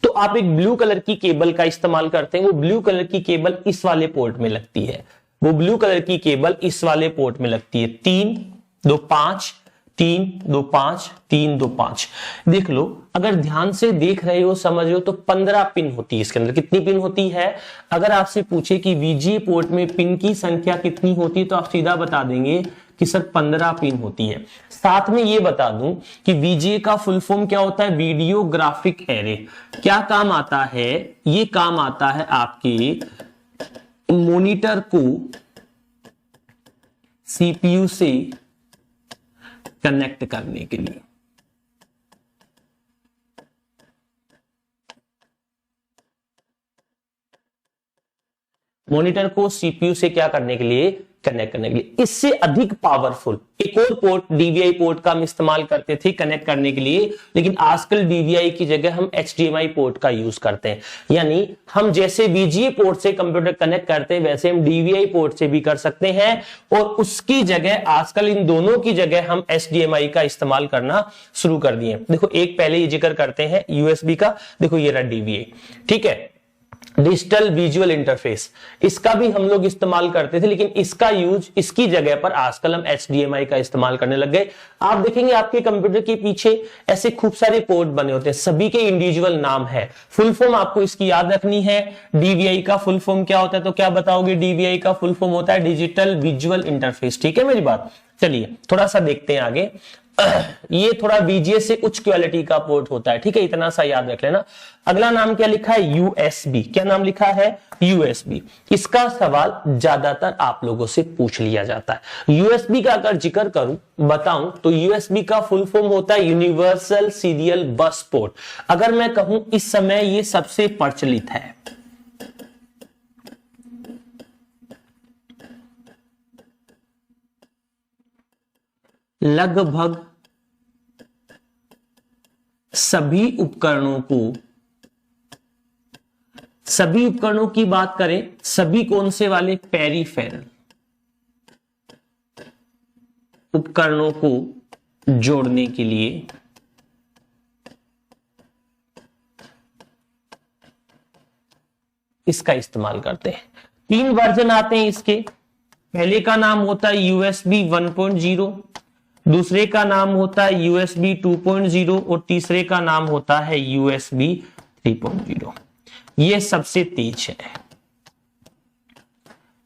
तो आप एक ब्लू कलर की केबल का इस्तेमाल करते हैं। वो ब्लू कलर की केबल इस वाले पोर्ट में लगती है, वो ब्लू कलर की केबल इस वाले पोर्ट में लगती है। 3 2 5 3 2 5 3 2 5। देख लो, अगर ध्यान से देख रहे हो, समझ रहे हो, तो 15 पिन होती है इसके अंदर। कितनी पिन होती है? अगर आपसे पूछे कि VGA पोर्ट में पिन की संख्या कितनी होती है तो आप सीधा बता देंगे कि सर 15 पिन होती है। साथ में ये बता दूं कि VGA का फुल फॉर्म क्या होता है, वीडियो ग्राफिक एरे। क्या काम आता है? ये काम आता है आपके मॉनिटर को CPU से कनेक्ट करने के लिए। मॉनिटर को CPU से क्या करने के लिए, कनेक्ट करने के लिए। इससे अधिक पावरफुल एक और पोर्ट DVI पोर्ट का हम इस्तेमाल करते थे कनेक्ट करने के लिए, लेकिन आजकल DVI की जगह हम HDMI पोर्ट का यूज करते हैं। यानी हम जैसे VGA पोर्ट से कंप्यूटर कनेक्ट करते हैं वैसे हम DVI पोर्ट से भी कर सकते हैं, और उसकी जगह आजकल इन दोनों की जगह हम HDMI का इस्तेमाल करना शुरू कर दिए। देखो एक पहले ये जिक्र करते हैं USB का, देखो ये रहा DVI। ठीक है, डिजिटल विजुअल इंटरफेस, इसका भी हम लोग इस्तेमाल करते थे, लेकिन इसका यूज, इसकी जगह पर आजकल हम HDMI का इस्तेमाल करने लग गए। आप देखेंगे आपके कंप्यूटर के पीछे ऐसे खूब सारे पोर्ट बने होते हैं, सभी के इंडिविजुअल नाम है। फुल फॉर्म आपको इसकी याद रखनी है। DVI का फुल फॉर्म क्या होता है, तो क्या बताओगे? DVI का फुल फॉर्म होता है डिजिटल विजुअल इंटरफेस। ठीक है मेरी बात। चलिए थोड़ा सा देखते हैं आगे। ये थोड़ा VGA से उच्च क्वालिटी का पोर्ट होता है, ठीक है, इतना सा याद रख लेना। अगला नाम क्या लिखा है? USB। क्या नाम लिखा है? USB। इसका सवाल ज्यादातर आप लोगों से पूछ लिया जाता है। USB का अगर जिक्र करूं, बताऊं तो USB का फुल फॉर्म होता है यूनिवर्सल सीरियल बस पोर्ट। अगर मैं कहूं इस समय ये सबसे प्रचलित है, लगभग सभी उपकरणों की बात करें, सभी कौन से वाले? पेरिफेरल उपकरणों को जोड़ने के लिए इसका इस्तेमाल करते हैं। 3 वर्जन आते हैं इसके। पहले का नाम होता है USB 1.0, दूसरे का नाम होता है USB 2.0 और तीसरे का नाम होता है USB 3.0। ये सबसे तेज है।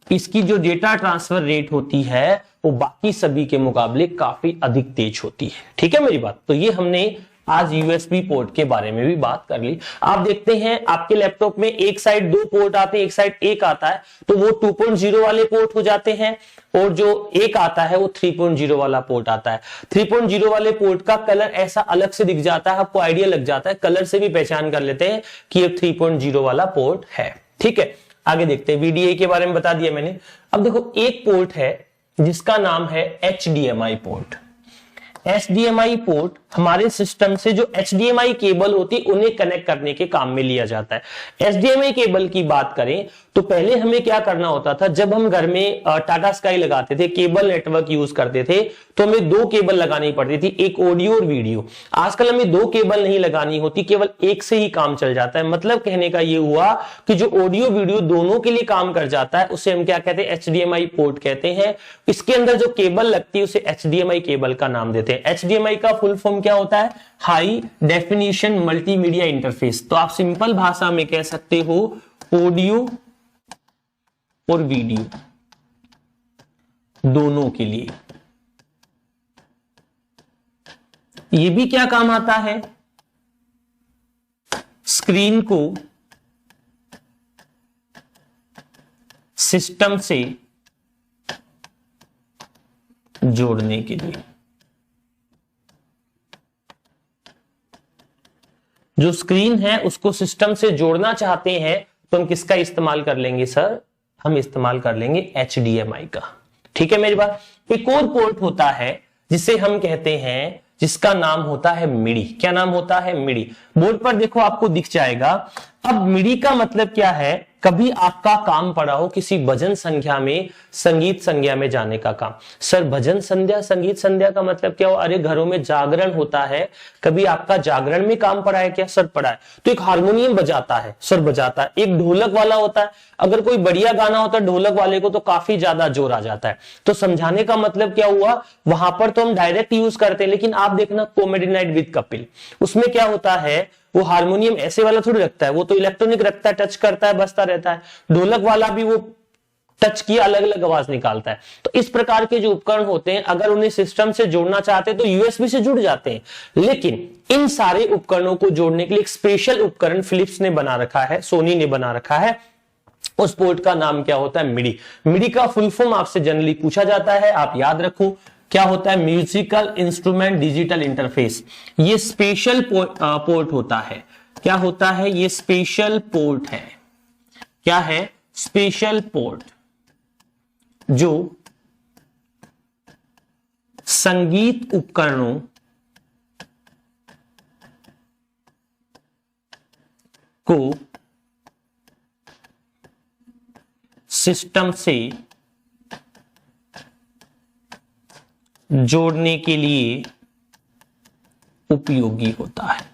इसकी जो डेटा ट्रांसफर रेट होती है वो बाकी सभी के मुकाबले काफी अधिक तेज होती है, ठीक है मेरी बात। तो ये हमने आज USB पोर्ट के बारे में भी बात कर ली। आप देखते हैं आपके लैपटॉप में एक साइड 2 पोर्ट आते हैं, एक साइड 1 आता है, तो वो 2.0 वाले पोर्ट हो जाते हैं, और जो 1 आता है वो 3.0 वाला पोर्ट आता है। 3.0 वाले पोर्ट का कलर ऐसा अलग से दिख जाता है, आपको आइडिया लग जाता है, कलर से भी पहचान कर लेते हैं कि ये 3.0 वाला पोर्ट है, ठीक है। आगे देखते हैं, VDA के बारे में बता दिया मैंने। अब देखो एक पोर्ट है जिसका नाम है HDMI पोर्ट। HDMI पोर्ट हमारे सिस्टम से जो HDMI केबल होती है उन्हें कनेक्ट करने के काम में लिया जाता है। HDMI केबल की बात करें तो पहले हमें क्या करना होता था, जब हम घर में टाटा स्काई लगाते थे, केबल नेटवर्क यूज करते थे, तो हमें 2 केबल लगानी पड़ती थी, एक ऑडियो और वीडियो। आजकल हमें 2 केबल नहीं लगानी होती, केवल एक से ही काम चल जाता है। मतलब कहने का ये हुआ कि जो ऑडियो वीडियो दोनों के लिए काम कर जाता है उसे हम क्या कहते हैं? HDMI पोर्ट कहते हैं। इसके अंदर जो केबल लगती है उसे HDMI केबल का नाम देते हैं। HDMI का फुल फॉर्म क्या होता है? High definition multimedia interface. तो आप सिंपल भाषा में कह सकते हो ऑडियो और वीडियो दोनों के लिए। ये भी क्या काम आता है? स्क्रीन को सिस्टम से जोड़ने के लिए। जो स्क्रीन है उसको सिस्टम से जोड़ना चाहते हैं तो हम किसका इस्तेमाल कर लेंगे सर? हम इस्तेमाल कर लेंगे HDMI का, ठीक है मेरी बात। एक और पोर्ट होता है जिसे हम कहते हैं, जिसका नाम होता है मिडी। क्या नाम होता है? मिडी। बोर्ड पर देखो आपको दिख जाएगा। अब मिडी का मतलब क्या है? कभी आपका काम पड़ा हो किसी भजन संख्या में, संगीत संध्या में जाने का काम। सर भजन संध्या, संगीत संध्या का मतलब क्या हो? अरे घरों में जागरण होता है, कभी आपका जागरण में काम पड़ा है क्या? सर पड़ा है। तो एक हारमोनियम बजाता है, सर बजाता है। एक ढोलक वाला होता है, अगर कोई बढ़िया गाना होता है ढोलक वाले को तो काफी ज्यादा जोर आ जाता है। तो समझाने का मतलब क्या हुआ? वहां पर तो हम डायरेक्ट यूज करते हैं, लेकिन आप देखना कॉमेडी नाइट विद कपिल, उसमें क्या होता है? वो हारमोनियम ऐसे वाला थोड़ी रखता है, वो तो इलेक्ट्रॉनिक रखता है, टच करता है, बजता रहता है। ढोलक वाला भी वो टच किया अलग अलग आवाज निकालता है। तो इस प्रकार के जो उपकरण होते हैं, अगर उन्हें सिस्टम से जोड़ना चाहते हैं तो USB से जुड़ जाते हैं। लेकिन इन सारे उपकरणों को जोड़ने के लिए एक स्पेशल उपकरण फिलिप्स ने बना रखा है, सोनी ने बना रखा है। उस पोर्ट का नाम क्या होता है? मिडी। मिडी का फुल फॉर्म आपसे जनरली पूछा जाता है, आप याद रखो क्या होता है? Musical instrument digital interface. ये स्पेशल पोर्ट होता है। क्या होता है? ये स्पेशल पोर्ट है। क्या है? स्पेशल पोर्ट जो संगीत उपकरणों को सिस्टम से जोड़ने के लिए उपयोगी होता है।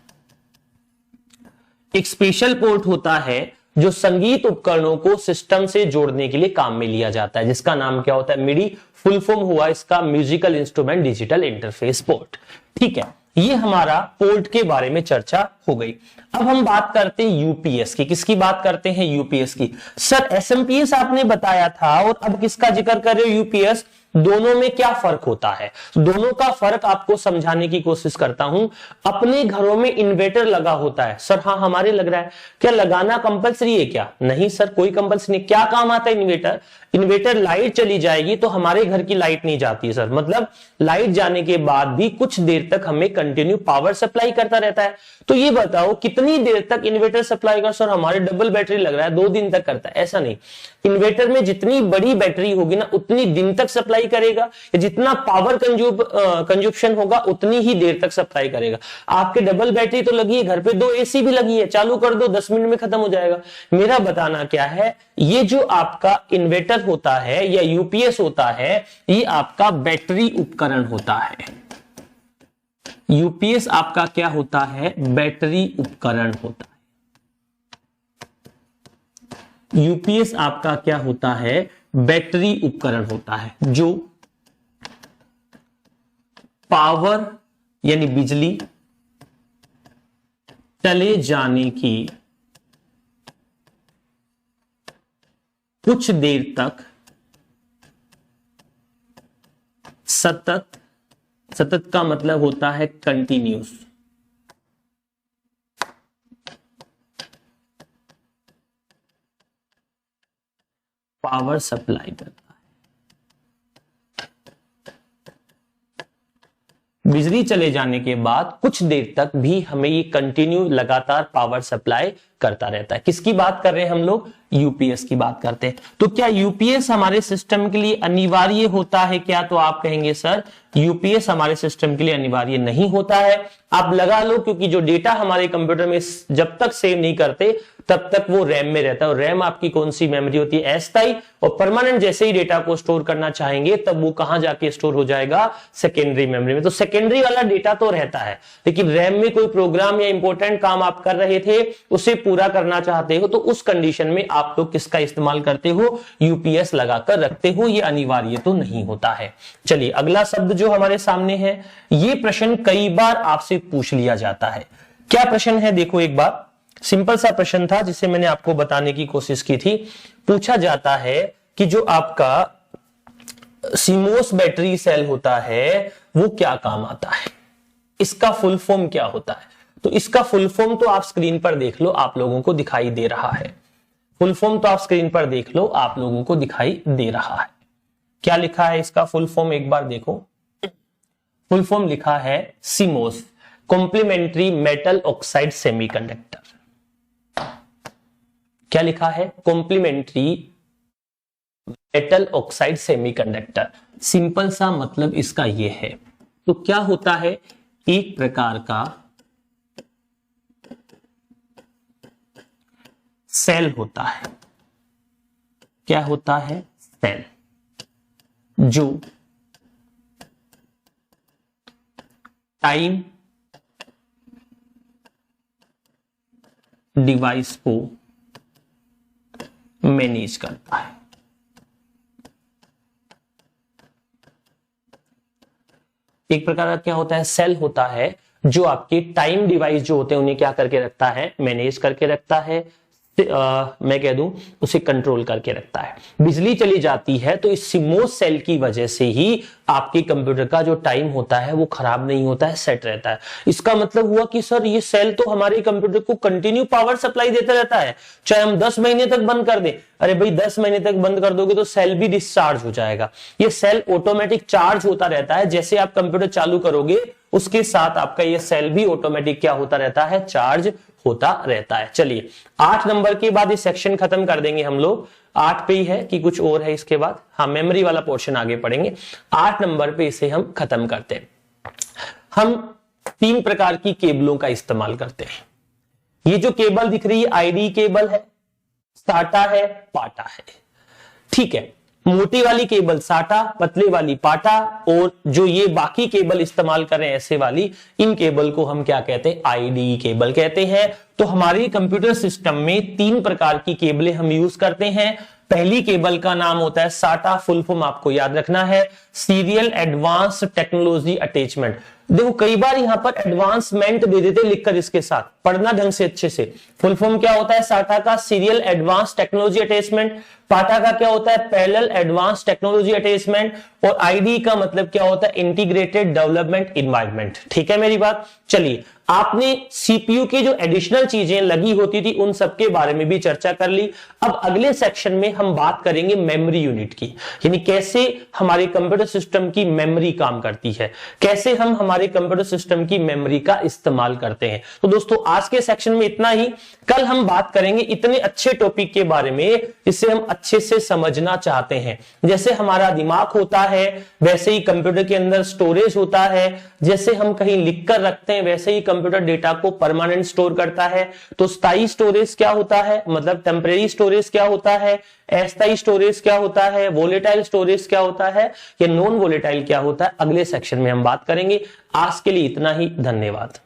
एक स्पेशल पोर्ट होता है जो संगीत उपकरणों को सिस्टम से जोड़ने के लिए काम में लिया जाता है, जिसका नाम क्या होता है? मिडी। फुल फॉर्म हुआ इसका musical instrument digital interface port, ठीक है। ये हमारा पोर्ट के बारे में चर्चा हो गई। अब हम बात करते हैं यूपीएस की। किसकी बात करते हैं? यूपीएस की। सर एसएमपीएस आपने बताया था और अब किसका जिक्र कर रहे हो? यूपीएस। दोनों में क्या फर्क होता है? दोनों का फर्क आपको समझाने की कोशिश करता हूं। अपने घरों में इन्वर्टर लगा होता है सर, हाँ हमारे लग रहा है, क्या लगाना कंपलसरी है क्या? नहीं सर, कोई कंपलसरी नहीं। क्या काम आता है इन्वर्टर? इन्वर्टर लाइट चली जाएगी तो हमारे घर की लाइट नहीं जाती है सर, मतलब लाइट जाने के बाद भी कुछ देर तक हमें कंटिन्यू पावर सप्लाई करता रहता है। तो ये बताओ कितनी देर तक इन्वर्टर सप्लाई कर? सर हमारे डबल बैटरी लग रहा है 2 दिन तक करता है। ऐसा नहीं, इन्वर्टर में जितनी बड़ी बैटरी होगी ना उतनी दिन तक सप्लाई करेगा, या जितना पावर कंजप्शन होगा उतनी ही देर तक सप्लाई करेगा। आपके डबल बैटरी तो लगी है, घर पे 2 एसी भी लगी है, चालू कर दो 10 मिनट में खत्म हो जाएगा। मेरा बताना क्या है, ये जो आपका इन्वर्टर होता है या यूपीएस होता है, ये आपका बैटरी उपकरण होता है। यूपीएस आपका क्या होता है? बैटरी उपकरण होता है। यूपीएस आपका क्या होता है? बैटरी उपकरण होता है, जो पावर यानी बिजली चले जाने की कुछ देर तक सतत का मतलब होता है कंटिन्यूस, पावर सप्लाई करता है। बिजली चले जाने के बाद कुछ देर तक भी हमें ये कंटिन्यू लगातार पावर सप्लाई करता रहता है। किसकी बात कर रहे हैं हम लोग? यूपीएस की बात करते हैं। तो क्या यूपीएस हमारे सिस्टम के लिए अनिवार्य होता है क्या? तो आप कहेंगे सर यूपीएस हमारे सिस्टम के लिए अनिवार्य नहीं होता है। आप लगा लो, क्योंकि जो डेटा हमारे कंप्यूटर में जब तक सेव नहीं करते तब तक वो रैम में रहता है, और रैम आपकी कौन सी मेमोरी होती है? अस्थायी। और परमानेंट जैसे ही डेटा को स्टोर करना चाहेंगे तब वो कहां जाके स्टोर हो जाएगा? सेकेंडरी मेमोरी में। तो सेकेंडरी वाला डेटा तो रहता है, लेकिन रैम में कोई प्रोग्राम या इंपॉर्टेंट काम आप कर रहे थे, उसे पूरा करना चाहते हो, तो उस कंडीशन में आप लोग किसका इस्तेमाल करते हो? यूपीएस लगाकर रखते हो। ये अनिवार्य तो नहीं होता है। चलिए अगला शब्द जो हमारे सामने है, ये प्रश्न कई बार आपसे पूछ लिया जाता है। क्या प्रश्न है? देखो एक बार, सिंपल सा प्रश्न था जिसे मैंने आपको बताने की कोशिश की थी। पूछा जाता है कि जो आपका सीमोस बैटरी सेल होता है वो क्या काम आता है, इसका फुल फॉर्म क्या होता है? तो इसका फुल फॉर्म तो आप स्क्रीन पर देख लो, आप लोगों को दिखाई दे रहा है। फुल फॉर्म तो आप स्क्रीन पर देख लो, आप लोगों को दिखाई दे रहा है। क्या लिखा है इसका फुल फॉर्म? एक बार देखो, फुल फॉर्म लिखा है CMOS, complementary metal oxide semiconductor. क्या लिखा है? Complementary metal oxide semiconductor. Simple सा मतलब इसका यह है। तो क्या होता है? एक प्रकार का सेल होता है। क्या होता है? सेल, जो टाइम डिवाइस को मैनेज करता है। एक प्रकार का क्या होता है? सेल होता है जो आपके टाइम डिवाइस जो होते हैं उन्हें क्या करके रखता है? मैनेज करके रखता है। मैं कह दूं उसे कंट्रोल करके रखता है। बिजली चली जाती है तो इस सीमोस सेल की वजह से ही आपके कंप्यूटर का जो टाइम होता है वो खराब नहीं होता है, सेट रहता है। इसका मतलब हुआ कि सर ये सेल तो हमारे कंप्यूटर को कंटिन्यू पावर सप्लाई देता रहता है, चाहे हम 10 महीने तक बंद कर दें। अरे भाई 10 महीने तक बंद कर दोगे तो सेल भी डिस्चार्ज हो जाएगा। ये सेल ऑटोमेटिक चार्ज होता रहता है। जैसे आप कंप्यूटर चालू करोगे उसके साथ आपका ये सेल भी ऑटोमेटिक क्या होता रहता है? चार्ज होता रहता है। चलिए 8 नंबर के बाद ये सेक्शन खत्म कर देंगे हम लोग। 8 पे ही है कि कुछ और है इसके बाद? हाँ, मेमोरी वाला पोर्शन आगे पढ़ेंगे। 8 नंबर पे इसे हम खत्म करते हैं। हम 3 प्रकार की केबलों का इस्तेमाल करते हैं। ये जो केबल दिख रही है आईडी केबल है, साटा है, पाटा है। ठीक है, मोटी वाली केबल साटा, पतले वाली पाटा, और जो ये बाकी केबल इस्तेमाल कर रहे हैं ऐसे वाली, इन केबल को हम क्या कहते हैं? आईडी केबल कहते हैं। तो हमारे कंप्यूटर सिस्टम में 3 प्रकार की केबलें हम यूज करते हैं। पहली केबल का नाम होता है साटा, फुल फॉर्म आपको याद रखना है सीरियल एडवांस टेक्नोलॉजी अटैचमेंट। देखो कई बार यहां पर एडवांसमेंट दे देते लिखकर, इसके साथ पढ़ना ढंग से अच्छे से। फुल फॉर्म क्या होता है साटा का? Serial advance technology attachment. पाटा का क्या होता है? Parallel advance technology attachment. और आईडी का मतलब क्या होता है? Integrated development environment. ठीक है मेरी बात? चलिए, आपने सीपीयू की जो एडिशनल चीजें लगी होती थी उन सब के बारे में भी चर्चा कर ली। अब अगले सेक्शन में हम बात करेंगे मेमोरी यूनिट की, यानी कैसे हमारे कंप्यूटर सिस्टम की मेमोरी काम करती है, कैसे हम हमारे कंप्यूटर सिस्टम की मेमोरी का इस्तेमाल करते हैं। तो दोस्तों आज के सेक्शन में इतना ही। कल हम बात करेंगे इतने अच्छे टॉपिक के बारे में जिसे हम अच्छे से समझना चाहते हैं। जैसे हमारा दिमाग होता है वैसे ही कंप्यूटर के अंदर स्टोरेज होता है, जैसे हम कहीं लिखकर रखते हैं वैसे ही कंप्यूटर डेटा को परमानेंट स्टोर करता है। तो स्थायी स्टोरेज क्या होता है, मतलब टेम्परेरी स्टोरेज क्या होता है, अस्थायी स्टोरेज क्या होता है, वोलेटाइल स्टोरेज क्या होता है, या नॉन वोलेटाइल क्या होता है, अगले सेक्शन में हम बात करेंगे। आज के लिए इतना ही, धन्यवाद।